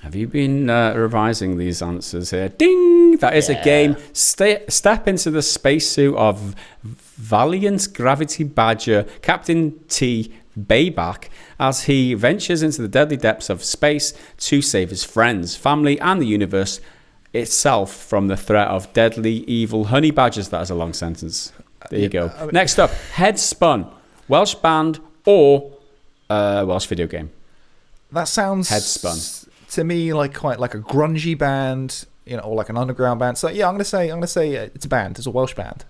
Have you been revising these answers here? Ding! That is a game. Step into the spacesuit of Valiant Gravity Badger Captain T. Bayback as he ventures into the deadly depths of space to save his friends, family, and the universe itself from the threat of deadly evil honey badgers. That is a long sentence. There you go. Next up, Headspun. Welsh band or Welsh video game? That sounds Headspun to me quite like a grungy band, or like an underground band. So yeah, I'm gonna say it's a band. It's a Welsh band.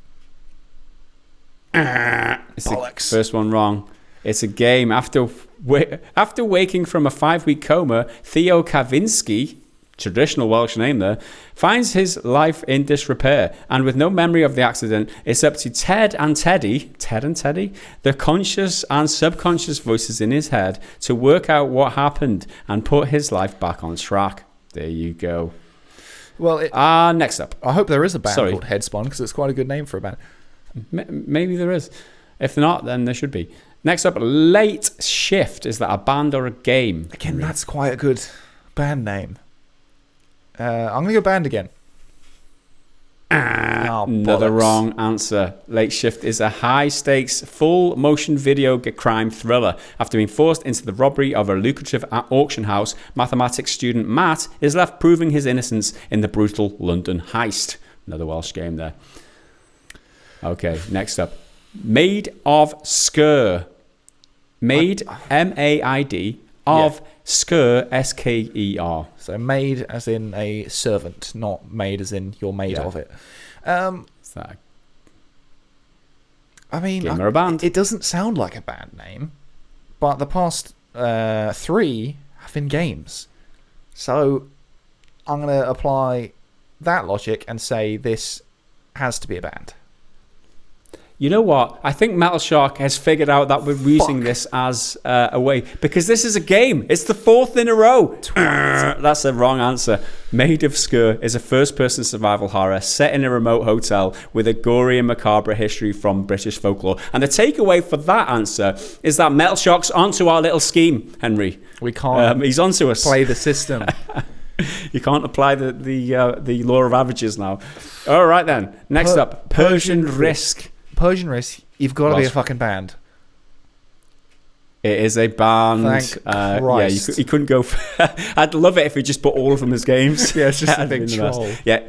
Bollocks. First one wrong. It's a game. After waking from a 5-week coma, Theo Kavinsky, traditional Welsh name there, finds his life in disrepair, and with no memory of the accident, it's up to Ted and Teddy, the conscious and subconscious voices in his head, to work out what happened and put his life back on track. There you go. Well, next up. I hope there is a band called Headspun, because it's quite a good name for a band. Maybe there is. If not, then there should be. Next up, Late Shift. Is that a band or a game? Again, that's quite a good band name. I'm going to go band again. Another wrong answer. Late Shift is a high-stakes, full-motion video crime thriller. After being forced into the robbery of a lucrative auction house, mathematics student Matt is left proving his innocence in the brutal London heist. Another Welsh game there. Okay, next up. Made of Sker. Made, M-A-I-D, of Sker, S-K-E-R. So made as in a servant, not made as in you're made of it. Is that I mean, game or a band? It doesn't sound like a band name, but the past 3 have been games. So I'm going to apply that logic and say this has to be a band. You know what? I think Metal Shark has figured out that we're using this as a way, because this is a game. It's the 4th in a row. That's the wrong answer. Made of Sker is a first-person survival horror set in a remote hotel with a gory and macabre history from British folklore. And the takeaway for that answer is that Metal Shark's onto our little scheme, Henry. We can't. He's onto us. Play the system. You can't apply the law of averages now. All right then. Next up, Persian Risk. Persian Risk, you've got to be a fucking band. It is a band. Thank Christ. Yeah, you couldn't go. I'd love it if we just put all of them as games. Yeah, it's just a big troll. Yeah,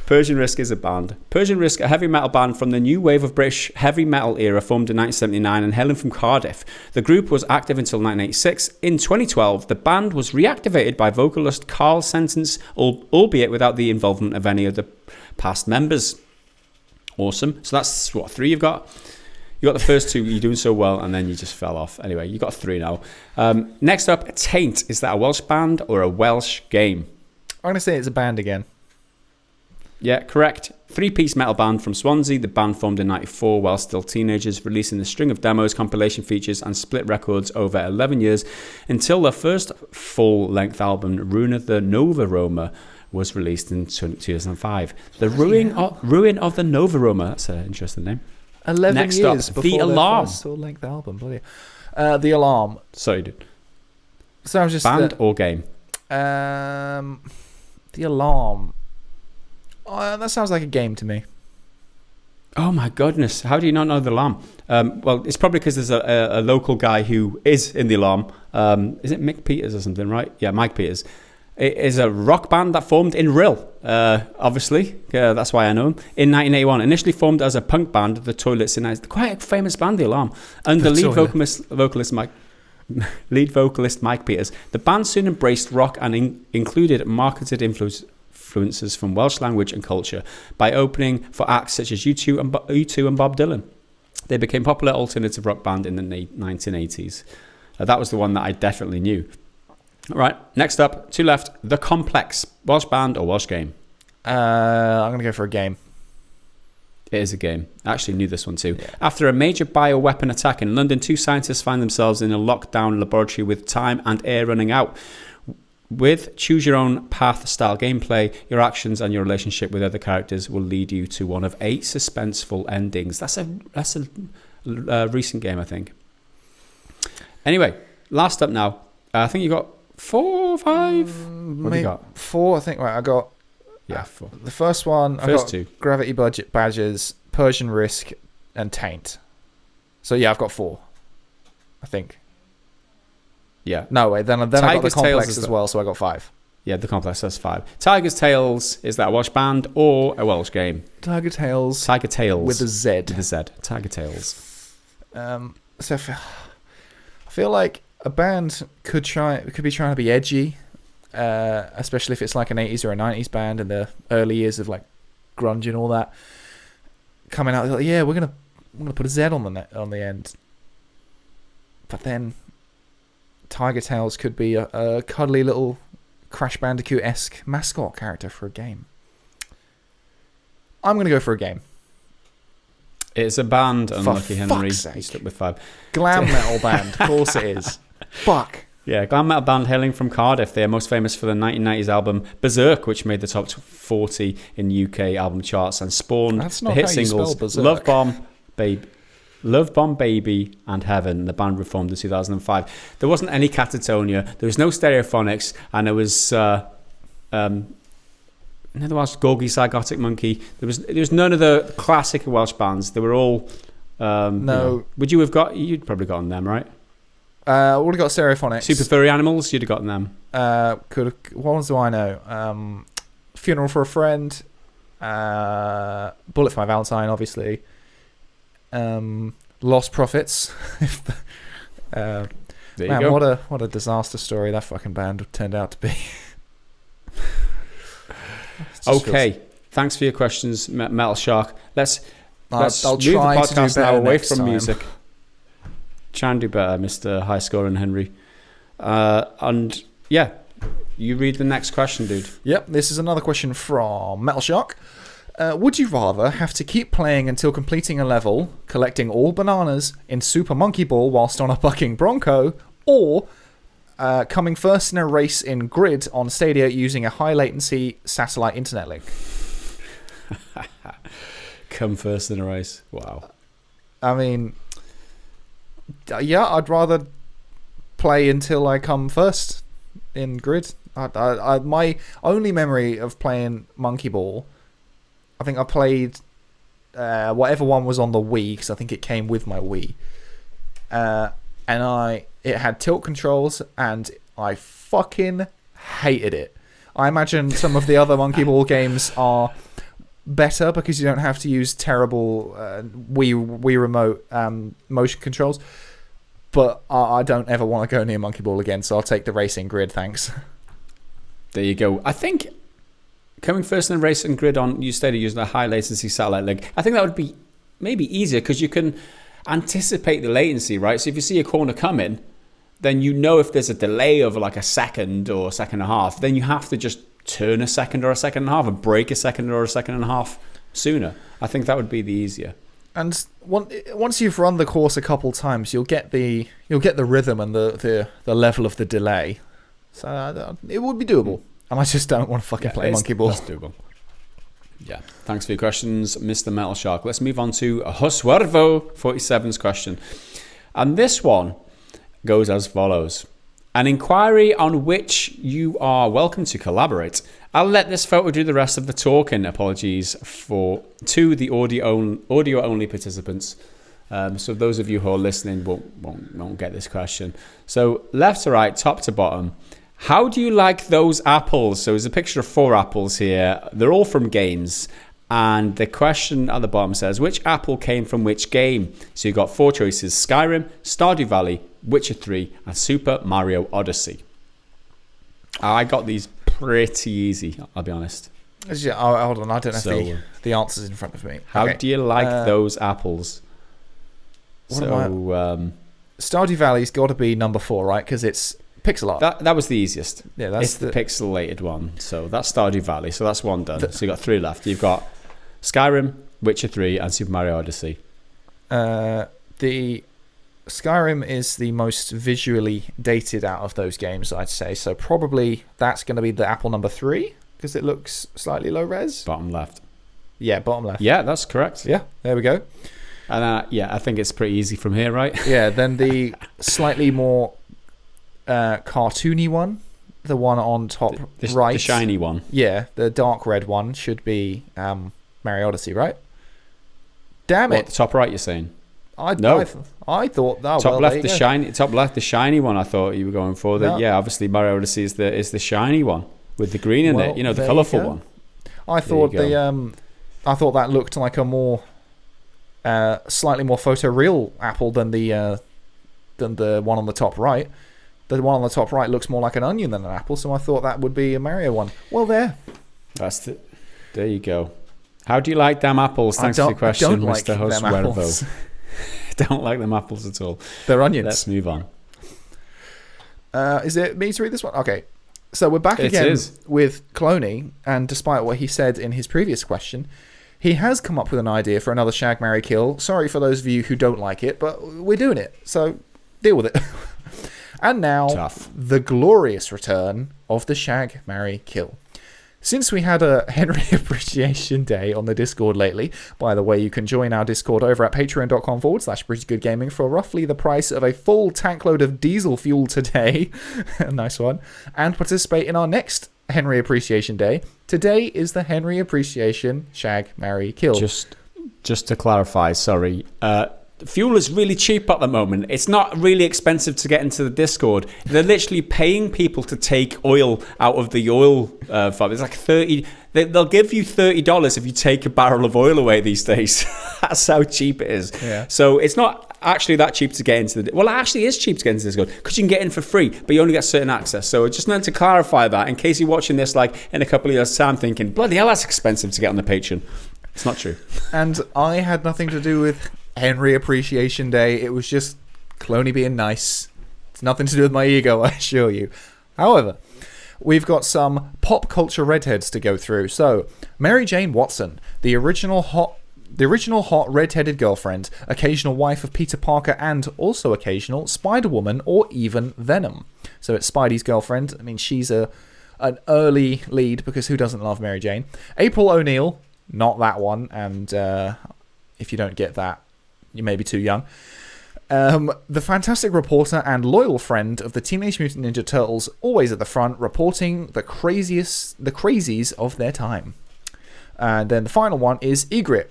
Persian Risk is a band. Persian Risk, a heavy metal band from the new wave of British heavy metal era, formed in 1979 and hailing from Cardiff. The group was active until 1986. In 2012, the band was reactivated by vocalist Carl Sentence, albeit without the involvement of any of the past members. Awesome. So that's what, 3 you've got? You got the first 2, you're doing so well, and then you just fell off. Anyway, you got 3 now. Next up, Taint. Is that a Welsh band or a Welsh game? I'm going to say it's a band again. Yeah, correct. 3-piece metal band from Swansea. The band formed in 1994 while still teenagers, releasing a string of demos, compilation features, and split records over 11 years until their first full-length album, Ruin the Nova Roma, was released in 2005. The Ruin of the Nova Roma. That's an interesting name. 11 Next years up, before The their Alarm. first full-length album. Bloody The Alarm. Sorry, dude. So I'm just band or game? The Alarm. That sounds like a game to me. Oh my goodness! How do you not know The Alarm? Well, it's probably because there's a local guy who is in The Alarm. Is it Mick Peters or something, right? Yeah, Mike Peters. It is a rock band that formed in Rill, obviously. That's why I know him. In 1981, initially formed as a punk band, The Toilets in quite a famous band, The Alarm, and the lead vocalist Mike Peters. The band soon embraced rock and included marketed influences from Welsh language and culture by opening for acts such as U2 and Bob Dylan. They became a popular alternative rock band in the 1980s. That was the one that I definitely knew. All right, next up, 2 left. The Complex, Welsh band or Welsh game? I'm going to go for a game. It is a game. I actually knew this one too. Yeah. After a major bioweapon attack in London, 2 scientists find themselves in a lockdown laboratory with time and air running out. With choose your own path style gameplay, your actions and your relationship with other characters will lead you to one of 8 suspenseful endings. That's a recent game, I think. Anyway, last up now. I think you got 4 or 5. What have you got? 4, I think. Right, I got 4. The first one. First I got 2. Gravity Badgers, Persian Risk, and Taint. So yeah, I've got 4. I think. Yeah. No wait. Then I got the Complex as well, so I got 5. Yeah, the Complex. That's 5. Tiger's Tales. Is that a Welsh band or a Welsh game? Tiger Tales. Tiger Tales with a Z. With a Z. Tiger Tales. So I feel like a band could be trying to be edgy, especially if it's like an 80s or a 90s band in the early years of like grunge and all that. Coming out, like, yeah, we're gonna put a Z on the end. But then Tiger Tales could be a cuddly little Crash Bandicoot-esque mascot character for a game. I'm gonna go for a game. It's a band, unlucky for Henry. Fuck's sake. You stuck with 5. Glam metal band, of course it is. Fuck. Yeah, glam metal band hailing from Cardiff. They are most famous for the 1990s album Berserk, which made the top 40 in UK album charts and spawned the hit singles Love Bomb Baby and Heaven. The band reformed in 2005. There wasn't any Catatonia, there was no Stereophonics, and there was another Welsh Gorgie Zygotic Monkey. There was none of the classic Welsh bands. They were all no. Would you have got? You'd probably gotten them, right? Would have got Stereophonics. Super Furry Animals. You'd have gotten them. What ones do I know? Funeral for a Friend. Bullet for My Valentine, obviously. Lost Prophets. There you go. What a disaster story that fucking band turned out to be. Okay, thanks for your questions, Metal Shark. Let's I'll move the try to do podcast now better away next from time. music. Try and do better, Mr. High Scorer and Henry. And yeah, you read the next question, dude. Yep, this is another question from Metal Shark. Would you rather have to keep playing until completing a level, collecting all bananas in Super Monkey Ball whilst on a bucking Bronco, or coming first in a race in Grid on Stadia using a high latency satellite internet link? Come first in a race. Wow. I mean, yeah, I'd rather play until I come first in Grid. My only memory of playing Monkey Ball, I think I played whatever one was on the Wii, because I think it came with my Wii. And it had tilt controls, and I fucking hated it. I imagine some of the other Monkey Ball games are better because you don't have to use terrible Wii remote motion controls. But I don't ever want to go near Monkey Ball again, so I'll take the racing Grid, thanks. There you go. I think coming first in a race and Grid on Stadia using a high latency satellite link, I think that would be maybe easier because you can anticipate the latency, right? So if you see a corner coming, then you know if there's a delay of like a second or a second and a half, then you have to just turn a second or a second and a half and break a second or a second and a half sooner. I think that would be the easier. And once you've run the course a couple times, you'll get the rhythm and the level of the delay. So it would be doable. And I just don't want to fucking play Monkey Ball. That's doable. Yeah. Thanks for your questions, Mr. Metal Shark. Let's move on to Josuervo 47's question. And this one goes as follows. An inquiry on which you are welcome to collaborate. I'll let this photo do the rest of the talking. Apologies to the audio only participants. So those of you who are listening won't get this question. So left to right, top to bottom. How do you like those apples? So there's a picture of 4 apples here. They're all from games. And the question at the bottom says, which apple came from which game? So you've got 4 choices: Skyrim, Stardew Valley, Witcher 3, and Super Mario Odyssey. I got these pretty easy, I'll be honest. Yeah, hold on, I don't have the answers in front of me. How do you like those apples? Stardew Valley's got to be number 4, right? Because it's pixel art. That was the easiest. Yeah, that's it's the pixelated one. So that's Stardew Valley. So that's one done. So you've got 3 left. You've got Skyrim, Witcher 3, and Super Mario Odyssey. The Skyrim is the most visually dated out of those games, I'd say. So probably that's going to be the apple number 3 because it looks slightly low res. Bottom left. Yeah, bottom left. Yeah, that's correct. Yeah, there we go. And I think it's pretty easy from here, right? Yeah, then the slightly more cartoony one, the one on top right. The shiny one. Yeah, the dark red one should be Mario Odyssey, right? Damn it. The top right, you're saying? I thought that. Top left, the shiny one. I thought you were going for. No. Yeah, obviously Mario Odyssey is the shiny one with the green in it. You know, the colourful one. I thought I thought that looked like a more slightly more photoreal apple than the one on the top right. The one on the top right looks more like an onion than an apple, so I thought that would be a Mario one. Well, there you go. How do you like them apples? Thanks for the question, Mr. Josuervo. Don't like them apples at all. They're onions. Let's move on. Is it me to read this one? Okay. So we're back again with Cloney, and despite what he said in his previous question, he has come up with an idea for another Shag, Marry, Kill. Sorry for those of you who don't like it, but we're doing it, so deal with it. And now, Tough. the glorious return of the Shag, Marry, Kill. Since we had a Henry Appreciation Day on the Discord lately, by the way, you can join our Discord over at patreon.com/prettygoodgaming for roughly the price of a full tank load of diesel fuel today. Nice one. And participate in our next Henry Appreciation Day. Today is the Henry Appreciation Shag, Marry, Kill. Just to clarify, sorry. Fuel is really cheap at the moment. It's not really expensive to get into the Discord. They're literally paying people to take oil out of the oil farm. It's like $30. They'll give you $30 if you take a barrel of oil away these days. That's how cheap it is. Yeah. So it's not actually that cheap to get into the... Well, it actually is cheap to get into the Discord because you can get in for free, but you only get certain access. So I just meant to clarify that in case you're watching this like in a couple of years' time thinking, bloody hell, that's expensive to get on the Patreon. It's not true. And I had nothing to do with Henry Appreciation Day. It was just Cloney being nice. It's nothing to do with my ego, I assure you. However, we've got some pop culture redheads to go through. So, Mary Jane Watson, the original hot redheaded girlfriend, occasional wife of Peter Parker, and also occasional Spider-Woman or even Venom. So it's Spidey's girlfriend. I mean, she's an early lead because who doesn't love Mary Jane? April O'Neil, not that one, and if you don't get that, you may be too young. The fantastic reporter and loyal friend of the Teenage Mutant Ninja Turtles, always at the front, reporting the crazies of their time. And then the final one is Ygritte,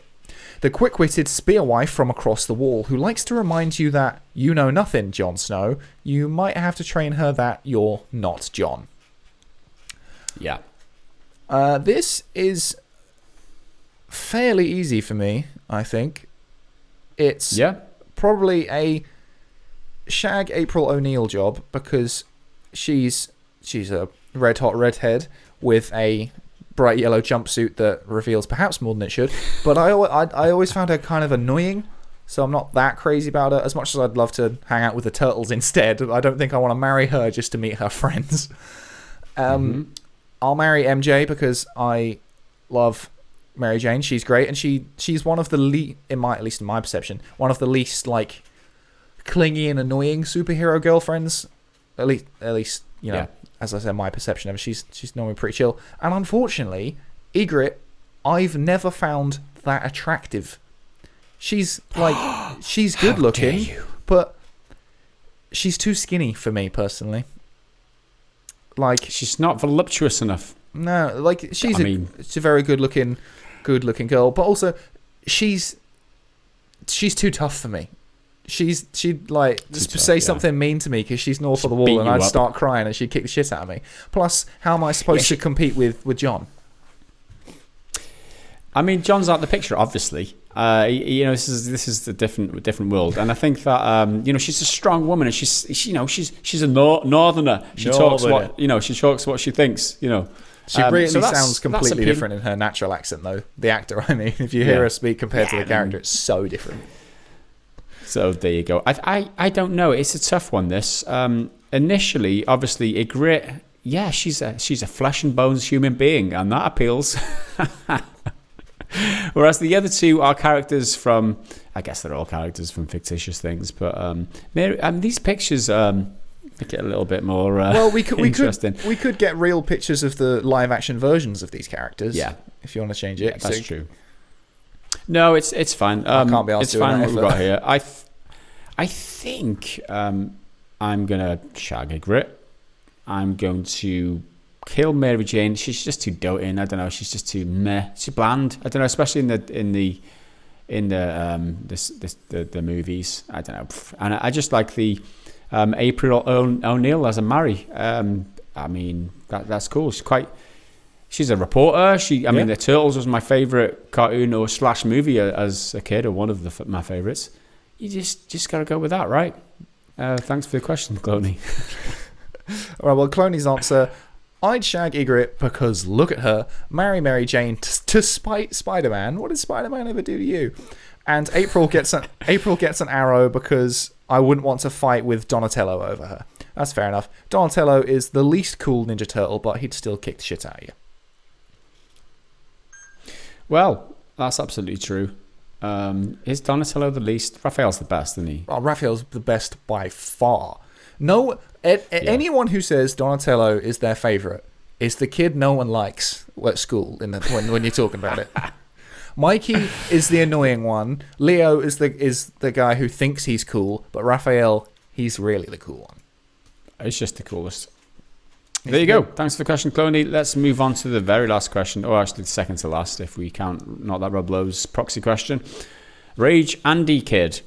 the quick-witted spear wife from across the wall, who likes to remind you that you know nothing, Jon Snow. You might have to train her that you're not Jon. Yeah. This is fairly easy for me, I think. It's probably a Shag April O'Neil job because she's a red-hot redhead with a bright yellow jumpsuit that reveals perhaps more than it should. But I always found her kind of annoying, so I'm not that crazy about her. As much as I'd love to hang out with the turtles instead, I don't think I want to marry her just to meet her friends. I'll marry MJ because I love Mary Jane. She's great, and she's one of the at least in my perception, one of the least like clingy and annoying superhero girlfriends. At least you know, as I said, my perception of her. She's normally pretty chill. And unfortunately, Ygritte, I've never found that attractive. She's like she's good looking, but she's too skinny for me personally. Like she's not voluptuous enough. No, like she's a very good looking girl, but also she's too tough for me. She'd like just say something mean to me because she's north of the wall, and I'd start crying, and she'd kick the shit out of me. Plus, how am I supposed to compete with Jon? I mean, Jon's out the picture, obviously. You know, this is a different world, and I think that you know, she's a strong woman, and she's a northerner. She talks what she thinks. You know. She really sounds completely different in her natural accent, though. The actor, I mean, if you hear her speak compared to the character, it's so different. So there you go. I don't know. It's a tough one. This initially, obviously, Ygritte. Yeah, she's a flesh and bones human being, and that appeals. Whereas the other two are characters from, I guess they're all characters from fictitious things, but these pictures make it a little bit more interesting. We could get real pictures of the live action versions of these characters. Yeah, if you want to change it. Yeah, that's true. No, it's fine. I can't be asked it's to fine what we've got here. I think I'm gonna shag Ygritte. I'm going to kill Mary Jane. She's just too doting. I don't know. She's just too meh. She's bland. I don't know, especially in the movies. I don't know. And I just like the April O'Neil as a Mary. I mean, that's cool. She's a reporter. I mean, the Turtles was my favorite cartoon or / movie as a kid, or one of my favorites. You just got to go with that, right? Thanks for the question, Cloney. All right, well, Cloney's answer: I'd shag Ygritte because look at her, marry Mary Jane to spite Spider-Man. What did Spider-Man ever do to you? And April gets an arrow because I wouldn't want to fight with Donatello over her. That's fair enough. Donatello is the least cool Ninja Turtle, but he'd still kick the shit out of you. Well, that's absolutely true. Is Donatello the least? Raphael's the best, isn't he? Well, Raphael's the best by far. No, anyone who says Donatello is their favorite is the kid no one likes at school when you're talking about it. Mikey is the annoying one. Leo is the guy who thinks he's cool, but Raphael, he's really the cool one. It's just the coolest. There you go. Thanks for the question, Cloney. Let's move on to the very last question, or actually the second to last, if we count not that Rob Lowe's proxy question. Rage Andy Kid.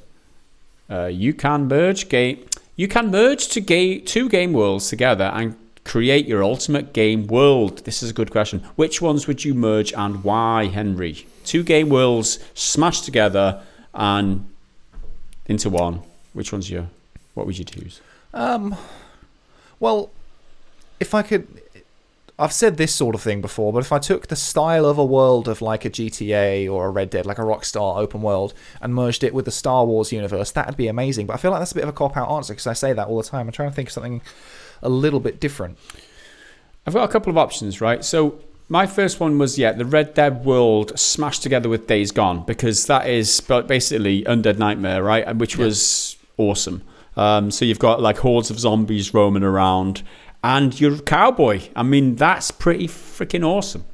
You can merge two game worlds together and create your ultimate game world. This is a good question. Which ones would you merge and why, Henry? Two game worlds smashed together and into one. Which one's what would you choose? Well, if I could, I've said this sort of thing before, but if I took the style of a world of like a GTA or a Red Dead, like a Rockstar open world, and merged it with the Star Wars universe, that'd be amazing. But I feel like that's a bit of a cop-out answer because I say that all the time. I'm trying to think of something a little bit different. I've got a couple of options, right? So my first one was, the Red Dead world smashed together with Days Gone, because that is basically Undead Nightmare, right? Which was awesome. So you've got like hordes of zombies roaming around, and you're a cowboy. I mean, that's pretty freaking awesome.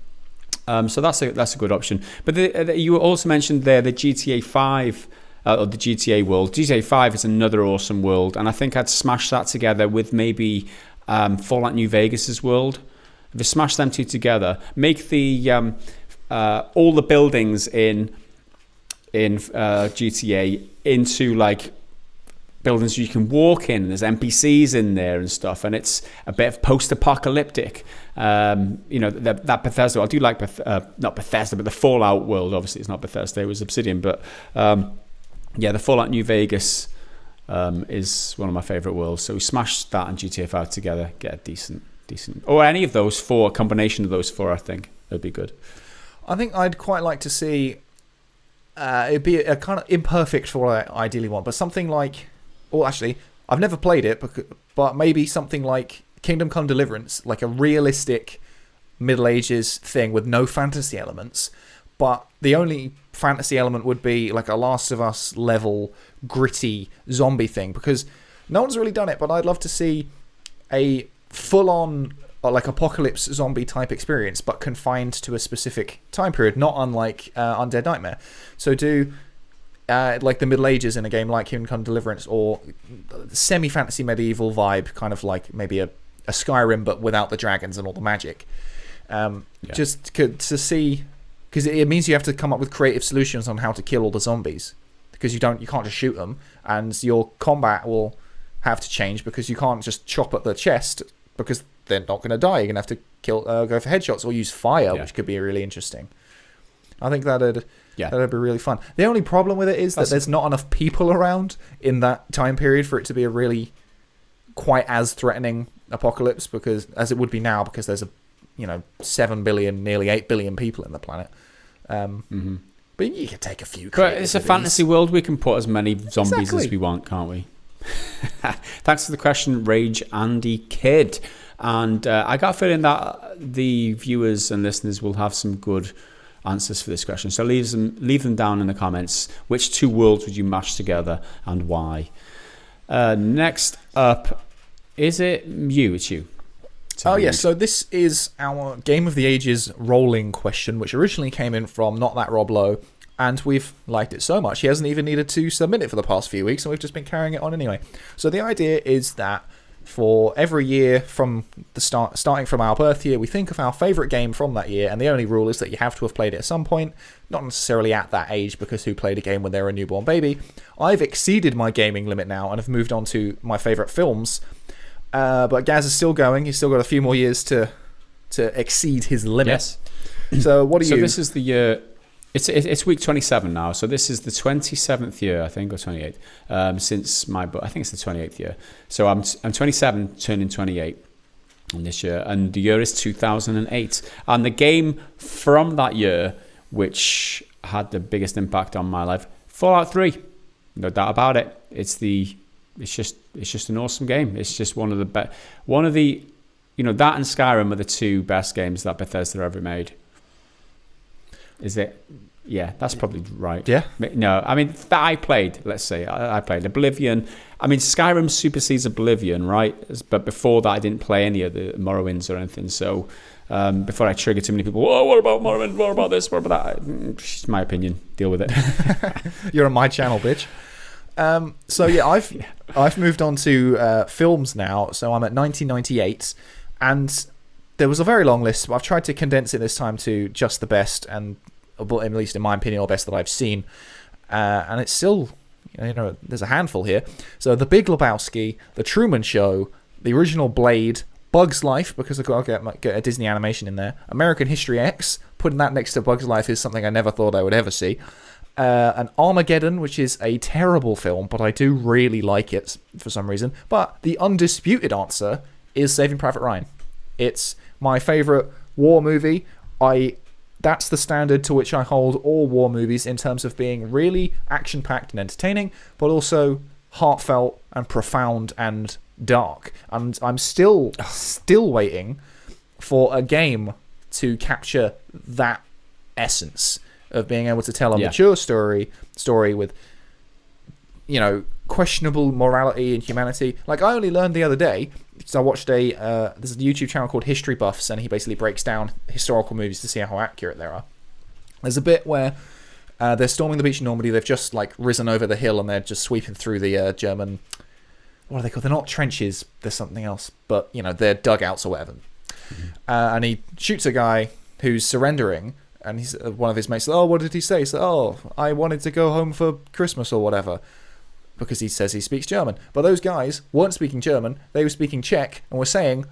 So that's a good option. But you also mentioned there the GTA 5 or the GTA world. GTA 5 is another awesome world, and I think I'd smash that together with maybe Fallout New Vegas's world. If you smash them two together, make the all the buildings in GTA into like buildings you can walk in. There's NPCs in there and stuff, and it's a bit of post-apocalyptic. That Bethesda. I do like not Bethesda, but the Fallout world. Obviously, it's not Bethesda; it was Obsidian. But the Fallout New Vegas is one of my favorite worlds. So we smash that and GTA 5 together, get a decent, or any of those four, a combination of those four. I think it'd be good. I think I'd quite like to see. It'd be a kind of imperfect for what I ideally want, but something like. Well, actually, I've never played it, but maybe something like Kingdom Come Deliverance, like a realistic Middle Ages thing with no fantasy elements, but the only fantasy element would be like a Last of Us level gritty zombie thing, because no one's really done it, but I'd love to see a full-on like apocalypse zombie type experience, but confined to a specific time period, not unlike Undead Nightmare. So do... like the Middle Ages in a game like Kingdom Come Deliverance, or semi-fantasy medieval vibe, kind of like maybe a Skyrim, but without the dragons and all the magic. Just to see, because it means you have to come up with creative solutions on how to kill all the zombies, because you can't just shoot them, and your combat will have to change because you can't just chop at the chest because they're not going to die. You're going to have to go for headshots or use fire, which could be really interesting. I think that'd be really fun. The only problem with it is that there's not enough people around in that time period for it to be a really quite as threatening apocalypse, because as it would be now, because there's 7 billion, nearly 8 billion people in the planet. But you could take a few. But it's a fantasy world. We can put as many zombies as we want, can't we? Thanks for the question, Rage Andy Kid. And I got a feeling that the viewers and listeners will have some good answers for this question. So leave them down in the comments. Which two worlds would you mash together and why? Next up, is it you? It's you. Yes. So this is our Game of the Ages rolling question, which originally came in from Not That Rob Lowe, and we've liked it so much he hasn't even needed to submit it for the past few weeks, and we've just been carrying it on anyway. So the idea is that for every year from the starting from our birth year, we think of our favourite game from that year, and the only rule is that you have to have played it at some point, not necessarily at that age, because who played a game when they were a newborn baby? I've exceeded my gaming limit now and have moved on to my favourite films, but Gaz is still going. He's still got a few more years to exceed his limit. Yes. So what do you... So this is the year... It's week 27 now, so this is the 27th year, I think, or 28th, since my book. I think it's the 28th year. So I'm 27, turning 28 in this year, and the year is 2008. And the game from that year, which had the biggest impact on my life, Fallout 3, no doubt about it. It's just an awesome game. It's just one of the that and Skyrim are the two best games that Bethesda ever made. Is it? Yeah, that's probably right. Yeah. No, I mean, that I played, let's say, I played Oblivion. I mean, Skyrim supersedes Oblivion, right? But before that, I didn't play any of the Morrowinds or anything. So before I trigger too many people, oh, what about Morrowind? What about this? What about that? It's my opinion. Deal with it. You're on my channel, bitch. So yeah, I've moved on to films now. So I'm at 1998, and there was a very long list, but I've tried to condense it this time to just the best, and at least in my opinion, or best that I've seen. And it's still, there's a handful here. So The Big Lebowski, The Truman Show, the original Blade, Bug's Life, because I've got to get a Disney animation in there. American History X, putting that next to Bug's Life is something I never thought I would ever see. And Armageddon, which is a terrible film, but I do really like it for some reason. But the undisputed answer is Saving Private Ryan. It's my favourite war movie. That's the standard to which I hold all war movies in terms of being really action-packed and entertaining, but also heartfelt and profound and dark. And I'm still waiting for a game to capture that essence of being able to tell a mature story with, questionable morality and humanity. Like, I only learned the other day, because I watched there's a YouTube channel called History Buffs, and he basically breaks down historical movies to see how accurate they are. There's a bit where they're storming the beach in Normandy. They've just risen over the hill, and they're just sweeping through the German, what are they called? They're not trenches. There's something else, but they're dugouts or whatever. Mm-hmm. And he shoots a guy who's surrendering, and he's one of his mates says, "Oh, what did he say?" He said, "Oh, I wanted to go home for Christmas or whatever," because he says he speaks German. But those guys weren't speaking German. They were speaking Czech and were saying,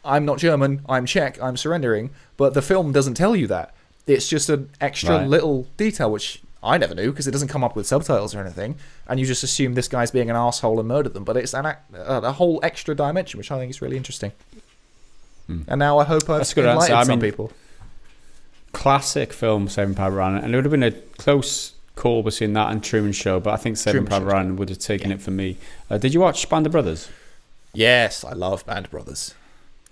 "I'm not German, I'm Czech, I'm surrendering." But the film doesn't tell you that. It's just an extra little detail, which I never knew because it doesn't come up with subtitles or anything. And you just assume this guy's being an asshole and murdered them. But it's a whole extra dimension, which I think is really interesting. And now I hope I've enlightened some people. Classic film, Saving Private Ryan. And it would have been a close call between that and Truman Show, but I think Saving Private Ryan would have taken it for me. Did you watch Band of Brothers? Yes, I love Band of Brothers.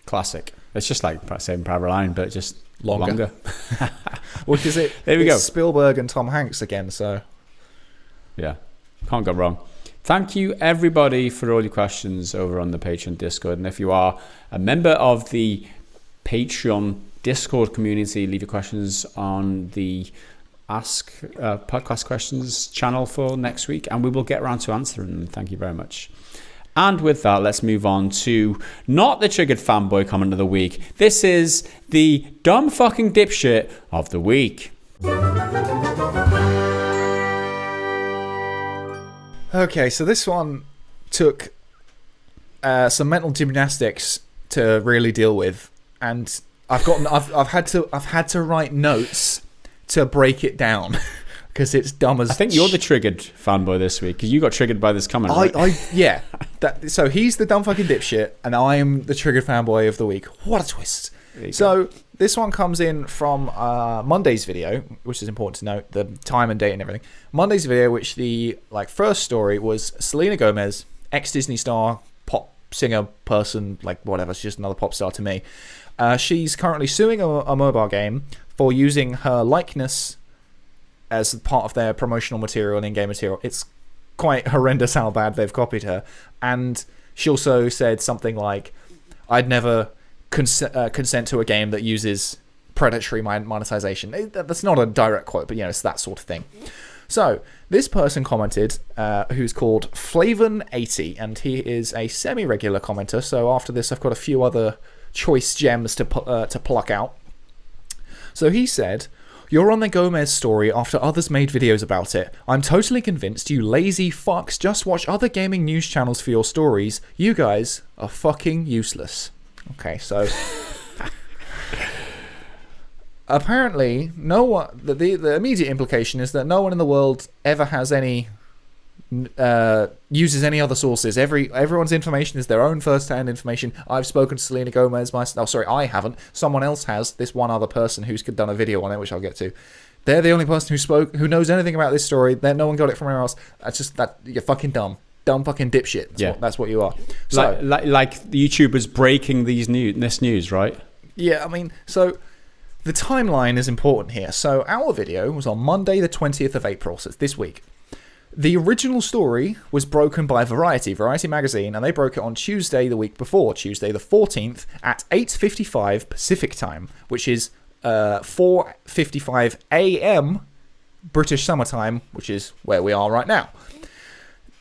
Classic. It's just like Saving Private Ryan, but just longer. Well, because there we go. Spielberg and Tom Hanks again, so yeah, can't go wrong. Thank you everybody for all your questions over on the Patreon Discord, and if you are a member of the Patreon Discord community, leave your questions on the Ask Podcast Questions channel for next week, and we will get around to answering them. Thank you very much. And with that, let's move on to not the Triggered Fanboy comment of the week. This is the dumb fucking dipshit of the week. Okay, so this one took some mental gymnastics to really deal with, and I've had to write notes to break it down. Because it's dumb as... I think you're the triggered fanboy this week, because you got triggered by this comment, right? Yeah. So he's the dumb fucking dipshit, and I am the triggered fanboy of the week. What a twist. So this one comes in from Monday's video, which is important to note, the time and date and everything. Monday's video, which the first story was Selena Gomez, ex-Disney star, pop singer person, whatever, she's just another pop star to me. She's currently suing a mobile game for using her likeness as part of their promotional material and in-game material. It's quite horrendous how bad they've copied her. And she also said something like, "I'd never consent to a game that uses predatory monetization." That's not a direct quote, but it's that sort of thing. So this person commented, who's called Flavin80, and he is a semi-regular commenter. So after this, I've got a few other choice gems to pluck out. So he said, "You're on the Gomez story after others made videos about it. I'm totally convinced you lazy fucks just watch other gaming news channels for your stories. You guys are fucking useless." Okay, so apparently no one. The immediate implication is that no one in the world ever has any uses any other sources. Everyone's information is their own first-hand information. I've spoken to Selena Gomez I haven't. Someone else has. This one other person who's done a video on it, which I'll get to. They're the only person who knows anything about this story. No one got it from anywhere else. That's just that you're fucking dumb fucking dipshit. That's what you are. So like the YouTubers breaking this news, right? Yeah, I mean, so the timeline is important here. So our video was on Monday the 20th of April, so it's this week. The original story was broken by Variety magazine, and they broke it on Tuesday the week before, Tuesday the 14th at 8:55 Pacific time, which is 4:55 a.m. British summertime, which is where we are right now.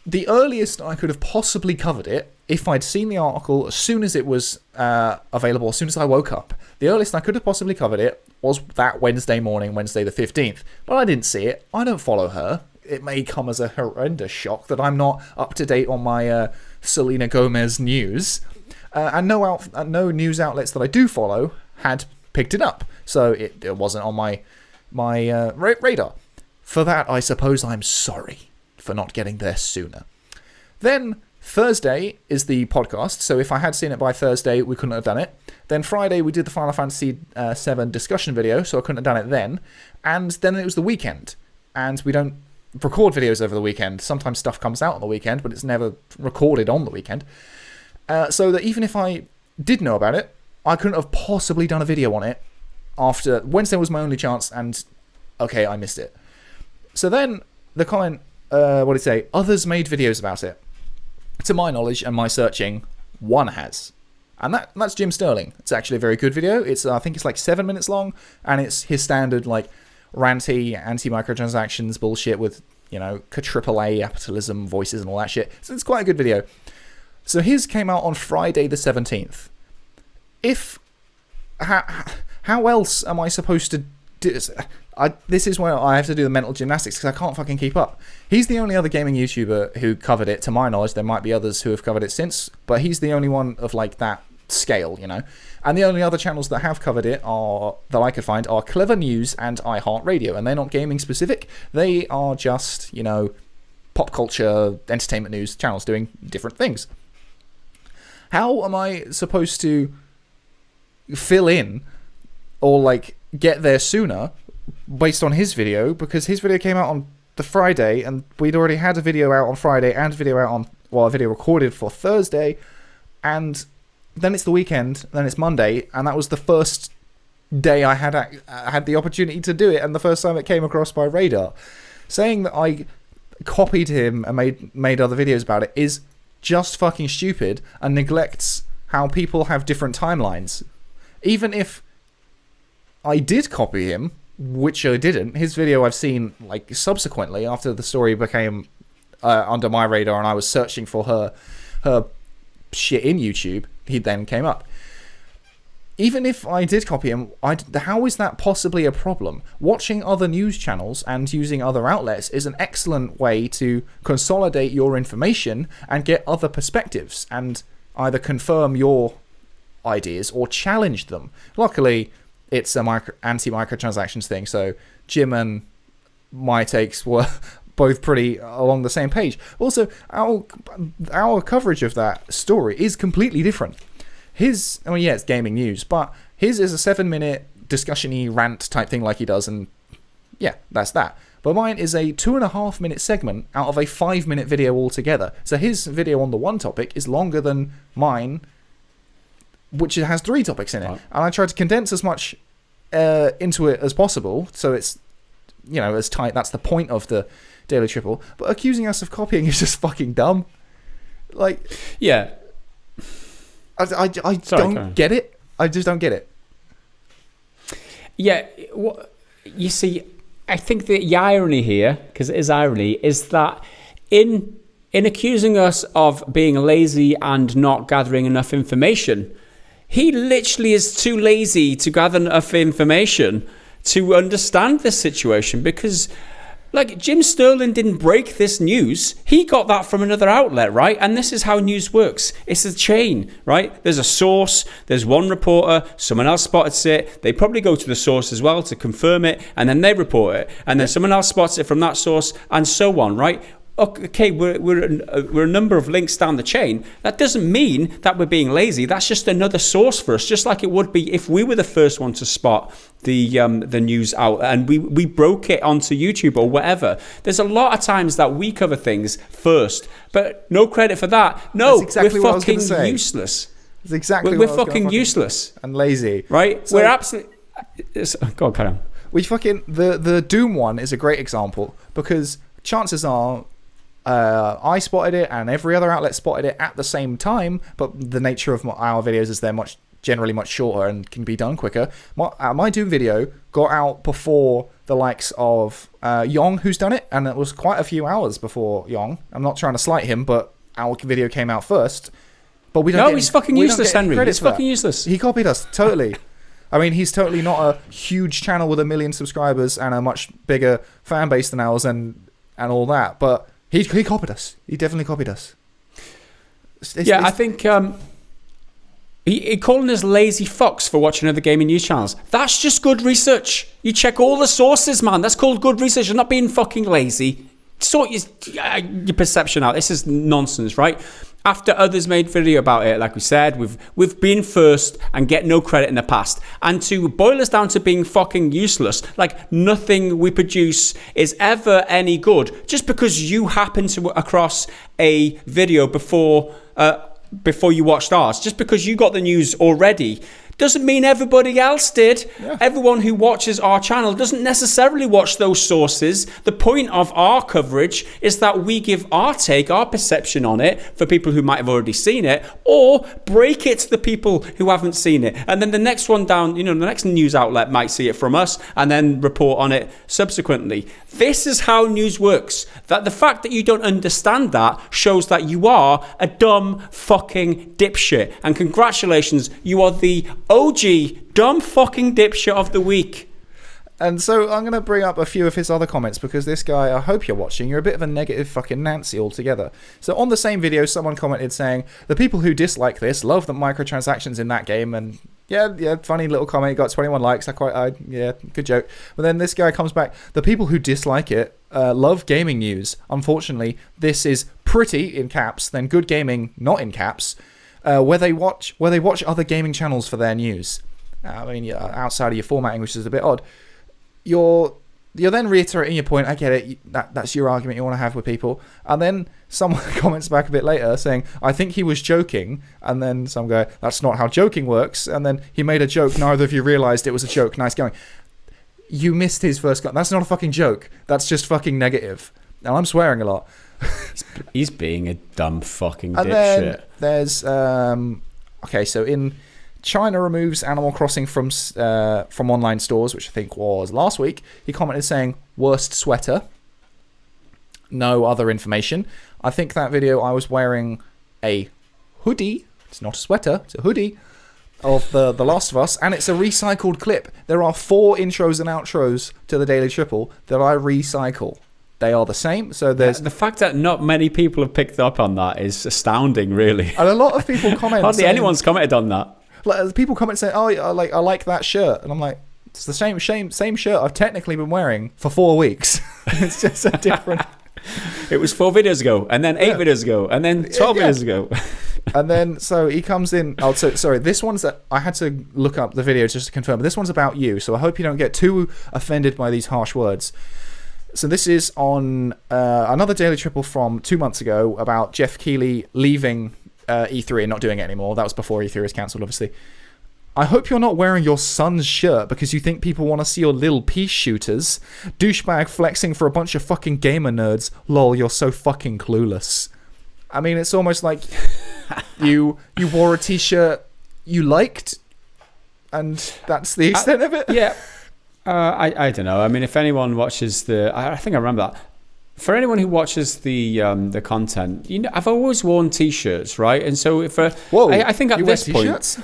The earliest I could have possibly covered it, if I'd seen the article as soon as it was available, as soon as I woke up, the earliest I could have possibly covered it was that Wednesday morning, Wednesday the 15th. But I didn't see it. I don't follow her. It may come as a horrendous shock that I'm not up to date on my Selena Gomez news. And no news outlets that I do follow had picked it up. So it wasn't on my radar. For that, I suppose I'm sorry for not getting there sooner. Then Thursday is the podcast, so if I had seen it by Thursday, we couldn't have done it. Then Friday, we did the Final Fantasy VII discussion video, so I couldn't have done it then. And then it was the weekend, and we don't record videos over the weekend. Sometimes stuff comes out on the weekend, but it's never recorded on the weekend. So that even if I did know about it, I couldn't have possibly done a video on it after Wednesday was my only chance, and okay, I missed it. So then the comment, what did it say? Others made videos about it. To my knowledge and my searching, one has. And that's Jim Sterling. It's actually a very good video. I think it's like 7 minutes long, and it's his standard like ranty, anti-microtransactions bullshit with, AAA capitalism voices and all that shit. So it's quite a good video. So his came out on Friday the 17th. How else am I supposed to do this? This is where I have to do the mental gymnastics because I can't fucking keep up. He's the only other gaming YouTuber who covered it, to my knowledge. There might be others who have covered it since, but he's the only one of like that scale, And the only other channels that have covered it that I could find are Clever News and iHeartRadio, and they're not gaming specific. They are just, pop culture, entertainment news channels doing different things. How am I supposed to fill in or like get there sooner based on his video, because his video came out on the Friday and we'd already had a video out on Friday and a video recorded for Thursday, and then it's the weekend, then it's Monday, and that was the first day I had the opportunity to do it, and the first time it came across my radar. Saying that I copied him and made other videos about it is just fucking stupid and neglects how people have different timelines. Even if I did copy him, which I didn't, his video I've seen like subsequently after the story became under my radar and I was searching for her shit in YouTube, he then came up. Even if I did copy him, how is that possibly a problem? Watching other news channels and using other outlets is an excellent way to consolidate your information and get other perspectives and either confirm your ideas or challenge them. Luckily, it's a anti-microtransactions thing, so Jim and my takes were both pretty along the same page. Also, our coverage of that story is completely different. It's gaming news, but his is a 7-minute discussion-y rant type thing like he does, and yeah, that's that. But mine is a 2.5-minute segment out of a 5-minute video altogether. So his video on the one topic is longer than mine, which has 3 topics in it. Right. And I tried to condense as much into it as possible, so it's, as tight. That's the point of the Daily Triple. But accusing us of copying is just fucking dumb. Like, yeah. I don't get it. I just don't get it. Yeah, you see, I think the irony here, because it is irony, is that in accusing us of being lazy and not gathering enough information, he literally is too lazy to gather enough information to understand this situation, because like Jim Sterling didn't break this news. He got that from another outlet, right? And this is how news works. It's a chain, right? There's a source, there's one reporter, someone else spots it. They probably go to the source as well to confirm it, and then they report it. And then someone else spots it from that source, and so on, right? Okay, we're a number of links down the chain. That doesn't mean that we're being lazy. That's just another source for us, just like it would be if we were the first one to spot the news out and we broke it onto YouTube or whatever. There's a lot of times that we cover things first, but no credit for that. No, exactly we're fucking useless. That's exactly we're fucking useless and lazy, right? So, we're absolutely. Go on, carry on. We fucking the Doom one is a great example because chances are I spotted it and every other outlet spotted it at the same time, but the nature of our videos is they're generally much shorter and can be done quicker. My Doom video got out before the likes of Yong, who's done it, and it was quite a few hours before Yong. I'm not trying to slight him, but our video came out first. But we don't. No, he's fucking useless, Henry. He's fucking useless. He copied us totally. I mean, he's totally not a huge channel with 1 million subscribers and a much bigger fan base than ours and all that, but he copied us. He definitely copied us. I think he calling us lazy fucks for watching other gaming news channels. That's just good research. You check all the sources, man. That's called good research. You're not being fucking lazy. Sort your perception out. This is nonsense, right? After others made video about it, like we said, we've been first and get no credit in the past. And to boil us down to being fucking useless, like nothing we produce is ever any good, just because you happen to across a video before you watched ours, just because you got the news already, doesn't mean everybody else did. Yeah. Everyone who watches our channel doesn't necessarily watch those sources. The point of our coverage is that we give our take, our perception on it for people who might have already seen it, or break it to the people who haven't seen it. And then the next one down, the next news outlet might see it from us and then report on it subsequently. This is how news works. That the fact that you don't understand that shows that you are a dumb fucking dipshit. And congratulations, you are the OG dumb fucking dipshit of the week. And so I'm going to bring up a few of his other comments because this guy, I hope you're watching, you're a bit of a negative fucking Nancy altogether. So on the same video, someone commented saying, the people who dislike this love the microtransactions in that game, and yeah, funny little comment, got 21 likes, good joke. But then this guy comes back, the people who dislike it love gaming news. Unfortunately, this is pretty, in caps, then good gaming, not in caps, where they watch other gaming channels for their news. I mean, outside of your formatting, which is a bit odd. You're then reiterating your point. I get it. That's your argument you want to have with people. And then someone comments back a bit later saying, I think he was joking. And then some guy, that's not how joking works. And then he made a joke. Neither of you realized it was a joke. Nice going. You missed his first comment. That's not a fucking joke. That's just fucking negative. Now, I'm swearing a lot. He's being a dumb fucking dipshit. And then there's... so in... China removes Animal Crossing from online stores, which I think was last week. He commented saying, worst sweater. No other information. I think that video I was wearing a hoodie. It's not a sweater, it's a hoodie of The Last of Us, and it's a recycled clip. There are 4 intros and outros to the Daily Triple that I recycle. They are the same. So there's the fact that not many people have picked up on that is astounding, really. And a lot of people comment. Hardly anyone's commented on that. Like, people comment saying, "Oh, I like that shirt," and I'm like, "It's the same shirt I've technically been wearing for 4 weeks." It's just a different. It was 4 videos ago, and then 8 videos ago, and then 12 videos ago. And then so he comes in. Oh, so sorry. This one's that I had to look up the video just to confirm. But this one's about you, so I hope you don't get too offended by these harsh words. So this is on another Daily Triple from 2 months ago about Jeff Keighley leaving E3 and not doing it anymore. That was before E3 was cancelled, obviously. I hope you're not wearing your son's shirt because you think people want to see your little pea shooters. Douchebag flexing for a bunch of fucking gamer nerds. Lol, you're so fucking clueless. I mean, it's almost like you wore a t-shirt you liked, and that's the extent of it. Yeah. I don't know. I mean, if anyone watches I think I remember that. For anyone who watches the content, I've always worn t-shirts, right? And so if I think at this point,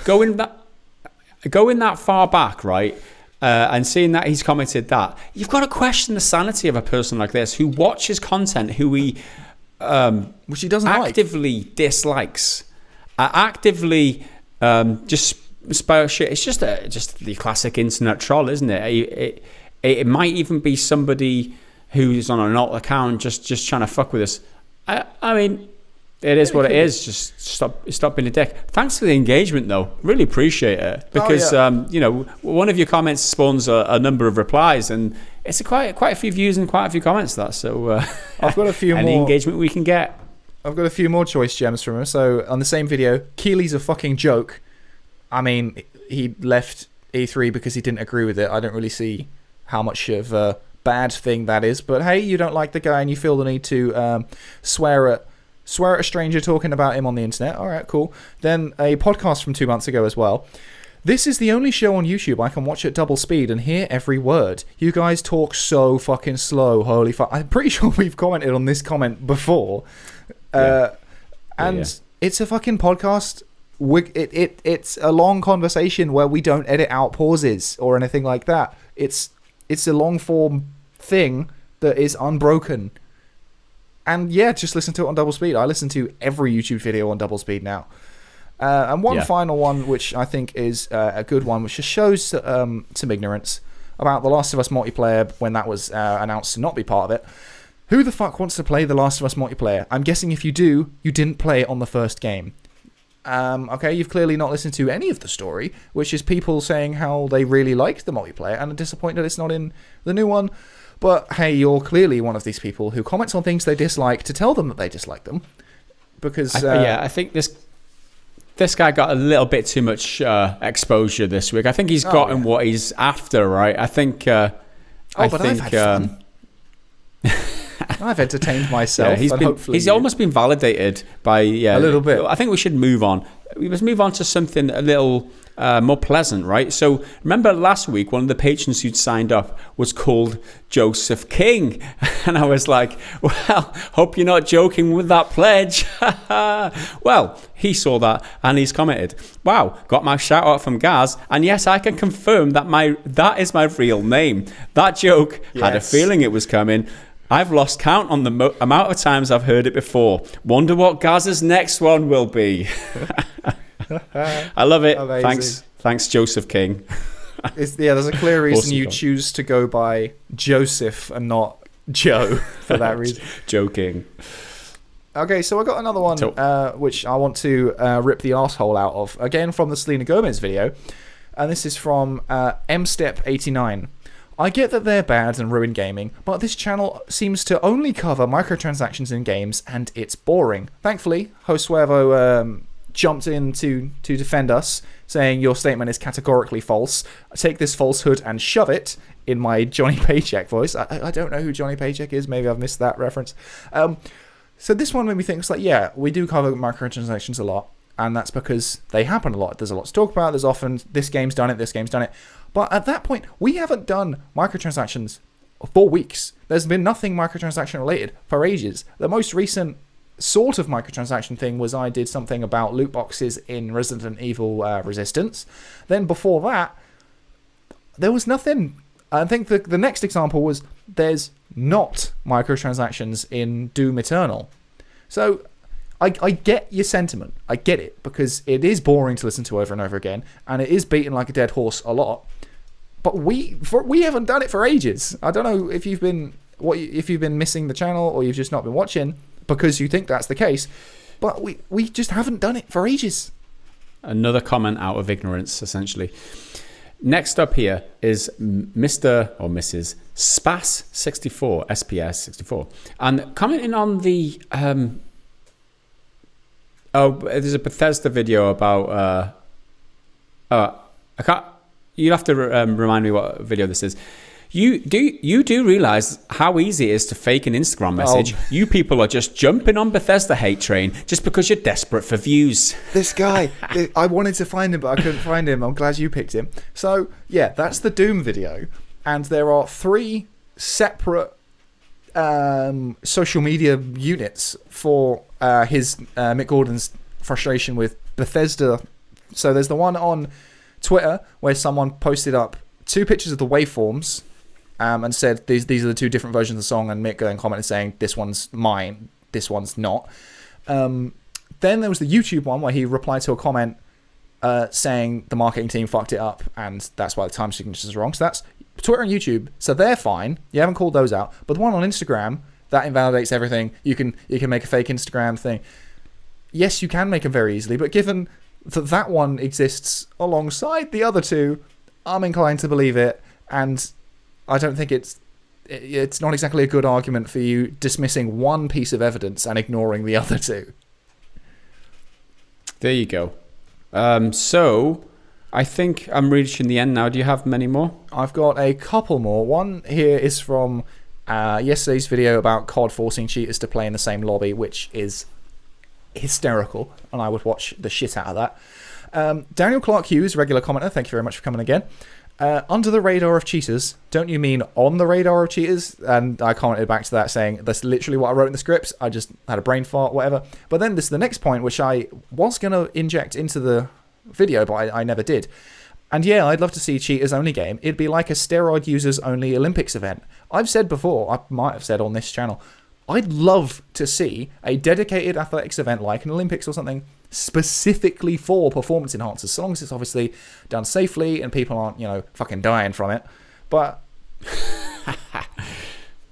going that far back, right, and seeing that he's commented that, you've got to question the sanity of a person like this who watches content which he doesn't actively dislikes, actively just spoil shit. It's just the classic internet troll, isn't it? It might even be somebody who's on an alt account just trying to fuck with us. I mean, it is what it is. Just stop being a dick. Thanks for the engagement, though. Really appreciate it. Because, one of your comments spawns a number of replies, and it's quite a few views and quite a few comments, that. So I've got a few any engagement we can get. I've got a few more choice gems from him. So on the same video, Keeley's a fucking joke. I mean, he left E3 because he didn't agree with it. I don't really see how much of a bad thing that is. But hey, you don't like the guy and you feel the need to swear at a stranger talking about him on the internet. All right, cool. Then a podcast from 2 months ago as well. This is the only show on YouTube I can watch at double speed and hear every word. You guys talk so fucking slow. Holy fuck. I'm pretty sure we've commented on this comment before. It's a fucking podcast. It's a long conversation where we don't edit out pauses or anything like that. It's a long form thing that is unbroken. And yeah, just listen to it on double speed. I listen to every YouTube video on double speed now. And one final one, which I think is a good one, which just shows some ignorance about The Last of Us multiplayer when that was announced to not be part of it. Who the fuck wants to play The Last of Us multiplayer? I'm guessing if you do, you didn't play it on the first game. Okay, you've clearly not listened to any of the story, which is people saying how they really liked the multiplayer and are disappointed it's not in the new one. But hey, you're clearly one of these people who comments on things they dislike to tell them that they dislike them. Because I think this guy got a little bit too much exposure this week. I think he's gotten what he's after, right? I think. I've had fun. I've entertained myself. He's almost been validated by a little bit. I think we should move on. We must move on to something a little more pleasant, right? So remember last week, one of the patrons who'd signed up was called Joseph King, and I was like, well, hope you're not joking with that pledge. Well, he saw that and he's commented, wow, got my shout out from Gaz, and yes, I can confirm that is my real name. That joke had a feeling it was coming. I've lost count on the amount of times I've heard it before. Wonder what Gaz's next one will be. I love it. Amazing. Thanks, Joseph King. There's a clear reason you choose to go by Joseph and not Joe for that reason. Joking. Okay, so I got another one which I want to rip the asshole out of. Again, from the Selena Gomez video. And this is from mstep89. I get that they're bad and ruin gaming, but this channel seems to only cover microtransactions in games, and it's boring. Thankfully, Josuervo jumped in to defend us, saying your statement is categorically false. Take this falsehood and shove it, in my Johnny Paycheck voice. I don't know who Johnny Paycheck is. Maybe I've missed that reference. So this one made me think, it's like, yeah, we do cover microtransactions a lot, and that's because they happen a lot. There's a lot to talk about. There's often, this game's done it. But at that point, we haven't done microtransactions for weeks. There's been nothing microtransaction related for ages. The most recent sort of microtransaction thing was I did something about loot boxes in Resident Evil Resistance. Then before that, there was nothing. I think the next example was there's not microtransactions in Doom Eternal. So I get your sentiment. I get it, because it is boring to listen to over and over again, and it is beaten like a dead horse a lot. But we haven't done it for ages. I don't know if you've been missing the channel or you've just not been watching because you think that's the case. But we just haven't done it for ages. Another comment out of ignorance, essentially. Next up here is Mr. or Mrs. Spas64, SPS64, and commenting on the there's a Bethesda video about you'll have to remind me what video this is. You do realize how easy it is to fake an Instagram message. You people are just jumping on Bethesda hate train just because you're desperate for views. This guy, I wanted to find him, but I couldn't find him. I'm glad you picked him. So yeah, that's the Doom video, and there are 3 separate social media units for his Mick Gordon's frustration with Bethesda. So there's the one on Twitter where someone posted up 2 pictures of the waveforms and said these are the 2 different versions of the song, and Mick going commented saying this one's mine, this one's not. Then there was the YouTube one where he replied to a comment saying the marketing team fucked it up and that's why the time signatures are wrong. So that's Twitter and YouTube, so they're fine. You haven't called those out. But the one on Instagram, that invalidates everything. You can make a fake Instagram thing. Yes, you can make them very easily, but given that one exists alongside the other 2, I'm inclined to believe it, and I don't think it's not exactly a good argument for you dismissing one piece of evidence and ignoring the other 2. There you go. So I think I'm reaching the end now. Do you have many more? I've got a couple more. One here is from yesterday's video about COD forcing cheaters to play in the same lobby, which is hysterical, and I would watch the shit out of that. Daniel Clark Hughes, regular commenter, thank you very much for coming again. Under the radar of cheaters, don't you mean on the radar of cheaters? And I commented back to that saying, that's literally what I wrote in the scripts. I just had a brain fart, whatever. But then this is the next point, which I was going to inject into the video, but I never did. And yeah, I'd love to see cheaters only game. It'd be like a steroid users only Olympics event. I've said before, I might have said on this channel, I'd love to see a dedicated athletics event like an Olympics or something specifically for performance enhancers, so long as it's obviously done safely and people aren't, fucking dying from it. But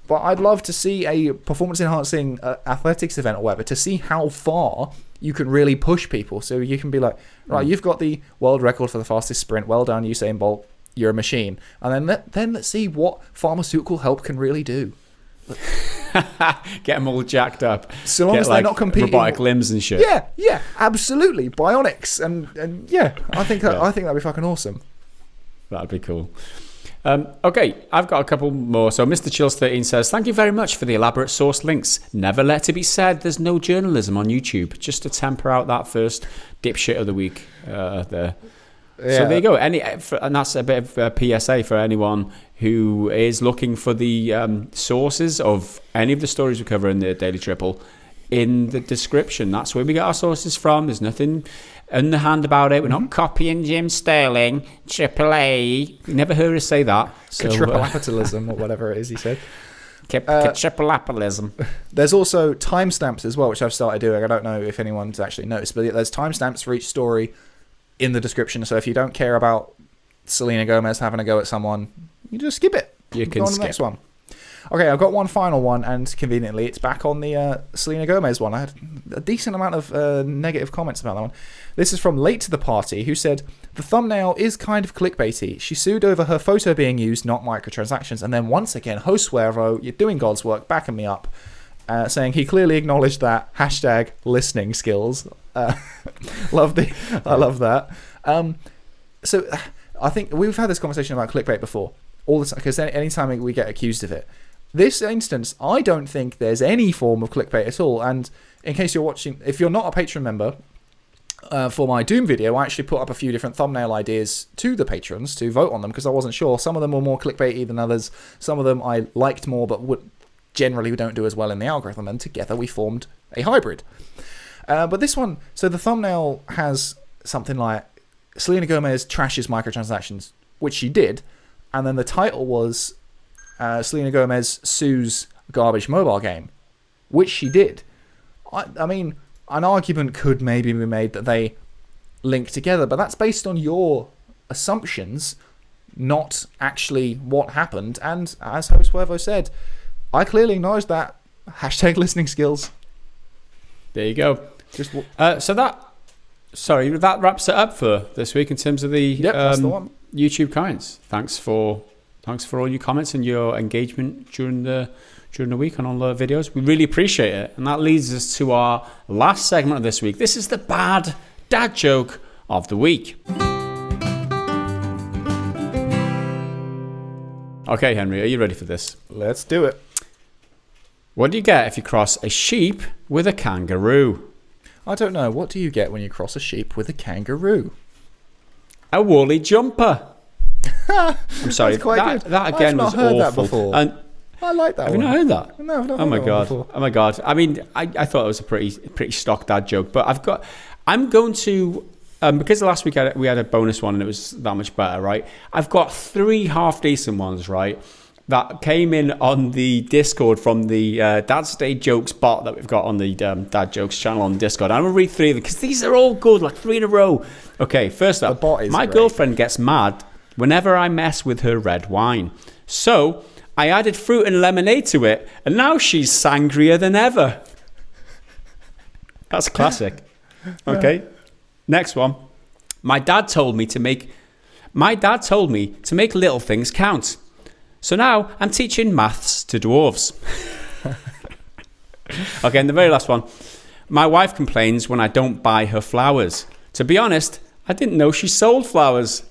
I'd love to see a performance enhancing athletics event or whatever to see how far you can really push people. So you can be like, right, you've got the world record for the fastest sprint. Well done, Usain Bolt. You're a machine. And then let's see what pharmaceutical help can really do. Get them all jacked up. So long as they're not competing, robotic limbs and shit. Yeah, absolutely, bionics, and yeah, I think that'd be fucking awesome. That'd be cool. Okay, I've got a couple more. So Mr. Chills 13 says, thank you very much for the elaborate source links. Never let it be said there's no journalism on YouTube. Just to temper out that first dipshit of the week there. Yeah. So there you go. And that's a bit of a PSA for anyone who is looking for the sources of any of the stories we cover in the Daily Triple in the description. That's where we get our sources from. There's nothing in the hand about it. We're not copying Jim Sterling, Triple A. You never heard us say that. So, Triple-apitalism or whatever it is he said. Triple-apitalism. There's also timestamps as well, which I've started doing. I don't know if anyone's actually noticed, but there's timestamps for each story in the description. So if you don't care about Selena Gomez having a go at someone, you just skip it. You can go on skip. The next one. Okay, I've got one final one, and conveniently, it's back on the Selena Gomez one. I had a decent amount of negative comments about that one. This is from Late to the Party, who said, the thumbnail is kind of clickbaity. She sued over her photo being used, not microtransactions. And then once again, Josuervo, you're doing God's work, backing me up, saying he clearly acknowledged that hashtag listening skills. I love that. So I think we've had this conversation about clickbait before, all the time, because anytime we get accused of it. This instance, I don't think there's any form of clickbait at all. And in case you're watching, if you're not a Patreon member, for my Doom video, I actually put up a few different thumbnail ideas to the patrons to vote on them because I wasn't sure. Some of them were more clickbaity than others. Some of them I liked more, but generally don't do as well in the algorithm. And together we formed a hybrid. But this one, so the thumbnail has something like Selena Gomez trashes microtransactions, which she did. And then the title was Selena Gomez sues garbage mobile game, which she did. I mean, an argument could maybe be made that they link together, but that's based on your assumptions, not actually what happened. And as Josuervo said, I clearly acknowledge that. Hashtag listening skills. There you go. That wraps it up for this week in terms of the, that's the one. YouTube comments. Thanks for all your comments and your engagement during the week on all the videos. We really appreciate it. And that leads us to our last segment of this week. This is the bad dad joke of the week. Okay, Henry, are you ready for this? Let's do it. What do you get if you cross a sheep with a kangaroo? I don't know. What do you get when you cross a sheep with a kangaroo? A woolly jumper. I'm sorry. That's quite good. That again was awful. That before. And I like that have one. you not heard that? No, I've not oh heard my that god! one before. Oh my god! I mean, I thought it was a pretty stock dad joke, but I'm going to because last week we had a bonus one and it was that much better, right? I've got 3 half decent ones, right? That came in on the Discord from the Dad's Day Jokes bot that we've got on the Dad Jokes channel on Discord. I'm going to read 3 of them because these are all good, like 3 in a row. Okay, first up, my girlfriend gets mad whenever I mess with her red wine. So I added fruit and lemonade to it, and now she's sangrier than ever. That's classic. Okay, next one. My dad told me to make little things count. So now I'm teaching maths to dwarves. Okay, and the very last one. My wife complains when I don't buy her flowers. To be honest, I didn't know she sold flowers.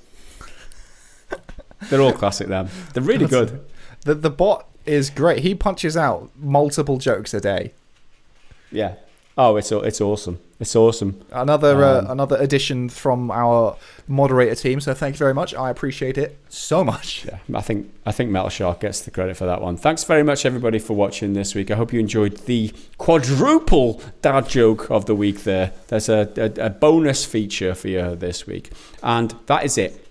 They're all classic, them. They're really good. The bot is great. He punches out multiple jokes a day. Yeah. Oh, it's awesome. It's awesome. Another addition from our moderator team. So thank you very much. I appreciate it so much. Yeah, I think Metal Shark gets the credit for that one. Thanks very much, everybody, for watching this week. I hope you enjoyed the quadruple dad joke of the week. There's a bonus feature for you this week, and that is it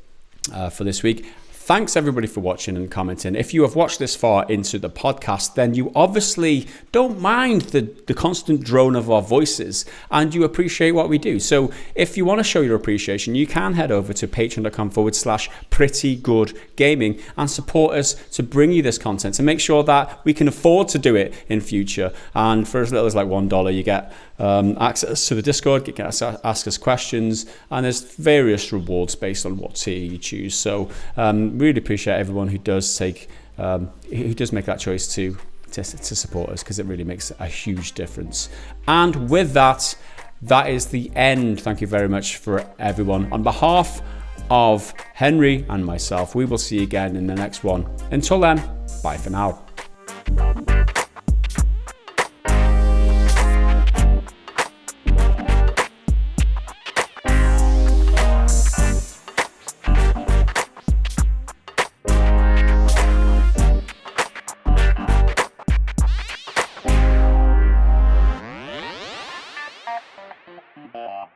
for this week. Thanks everybody for watching and commenting. If you have watched this far into the podcast, then you obviously don't mind the constant drone of our voices and you appreciate what we do. So if you want to show your appreciation, you can head over to patreon.com/prettygoodgaming and support us to bring you this content to make sure that we can afford to do it in future. And for as little as like $1, you get access to the Discord, you can ask us questions, and there's various rewards based on what tier you choose. So really appreciate everyone who does make that choice to support us, because it really makes a huge difference. And with that is the end. Thank you very much for everyone. On behalf of Henry and myself, we will see you again in the next one. Until then, bye for now. Wow.